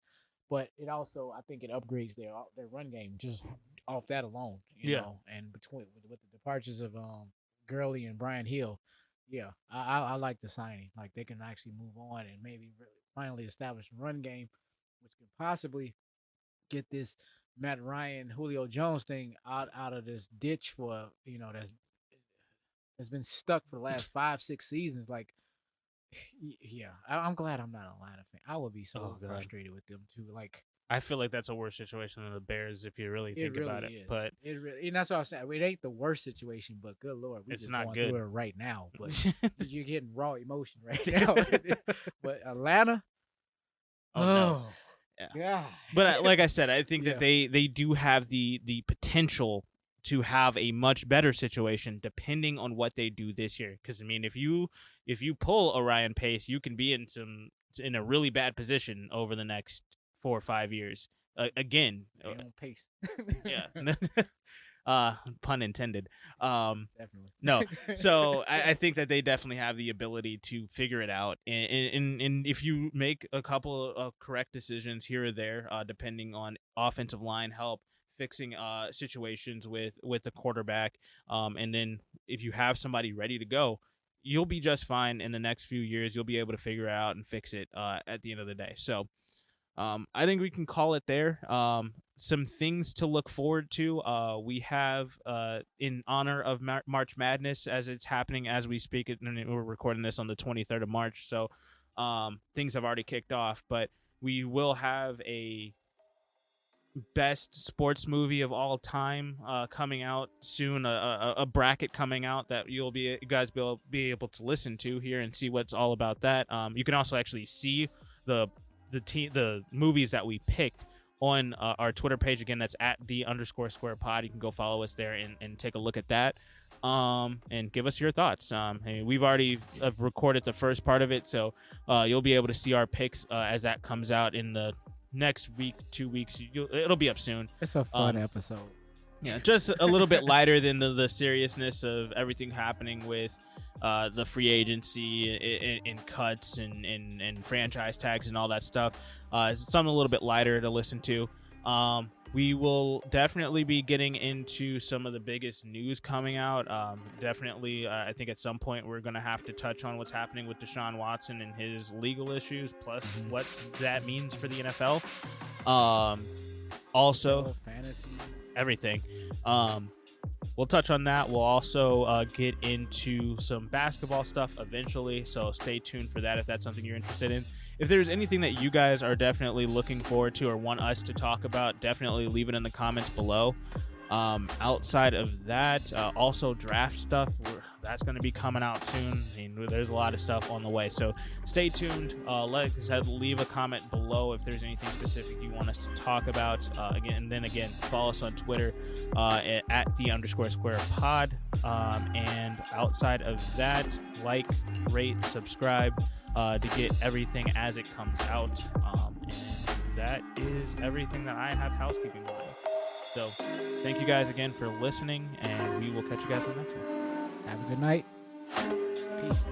but it also I think it upgrades their run game just off that alone. You know, and with the departures of Gurley and Brian Hill, I like the signing. Like they can actually move on and maybe really finally establish a run game, which could possibly get this Matt Ryan, Julio Jones thing out of this ditch for that's been stuck for the last 5-6 seasons. Like, I'm glad I'm not an Atlanta fan. I would be so frustrated with them too. Like, I feel like that's a worse situation than the Bears if you really think about it. Is. But and that's what I'm saying. It ain't the worst situation, but good lord, we're just not going good through it right now. But you're getting raw emotion right now. But Atlanta, no. Yeah. But like I said, I think that they do have the potential to have a much better situation depending on what they do this year. Because I mean, if you pull a Ryan Pace, you can be in a really bad position over the next 4 or 5 years. Again, Pace. pun intended. Definitely. No. So I think that they definitely have the ability to figure it out. And if you make a couple of correct decisions here or there, depending on offensive line help, fixing situations with the quarterback, and then if you have somebody ready to go, you'll be just fine in the next few years. You'll be able to figure it out and fix it at the end of the day. So I think we can call it there. Some things to look forward to. We have, in honor of March Madness, as it's happening as we speak, and we're recording this on the 23rd of March, so things have already kicked off, but we will have a best sports movie of all time coming out soon, a bracket coming out that you guys will be able to listen to here and see what's all about that. You can also actually see the movies that we picked on our Twitter page. Again, that's at @the_square pod. You can go follow us there and take a look at that, and give us your thoughts. We've already recorded the first part of it, so you'll be able to see our picks as that comes out in the next week, 2 weeks. It'll be up soon. It's a fun episode. Yeah, just a little bit lighter than the seriousness of everything happening with the free agency and cuts and franchise tags and all that stuff. It's something a little bit lighter to listen to. We will definitely be getting into some of the biggest news coming out. Definitely, I think at some point we're going to have to touch on what's happening with Deshaun Watson and his legal issues, plus what that means for the NFL. Also, fantasy, everything. We'll touch on that. We'll also get into some basketball stuff eventually, so stay tuned for that if that's something you're interested in. If there's anything that you guys are definitely looking forward to or want us to talk about, definitely leave it in the comments below. Outside of that, also draft stuff, that's going to be coming out soon. There's a lot of stuff on the way, so stay tuned. Like I said, leave a comment below if there's anything specific you want us to talk about. Again, follow us on Twitter at @the_square pod. And outside of that, like, rate, subscribe to get everything as it comes out. And that is everything that I have housekeeping wise. So thank you guys again for listening, and we will catch you guys on the next one. Have a good night. Peace.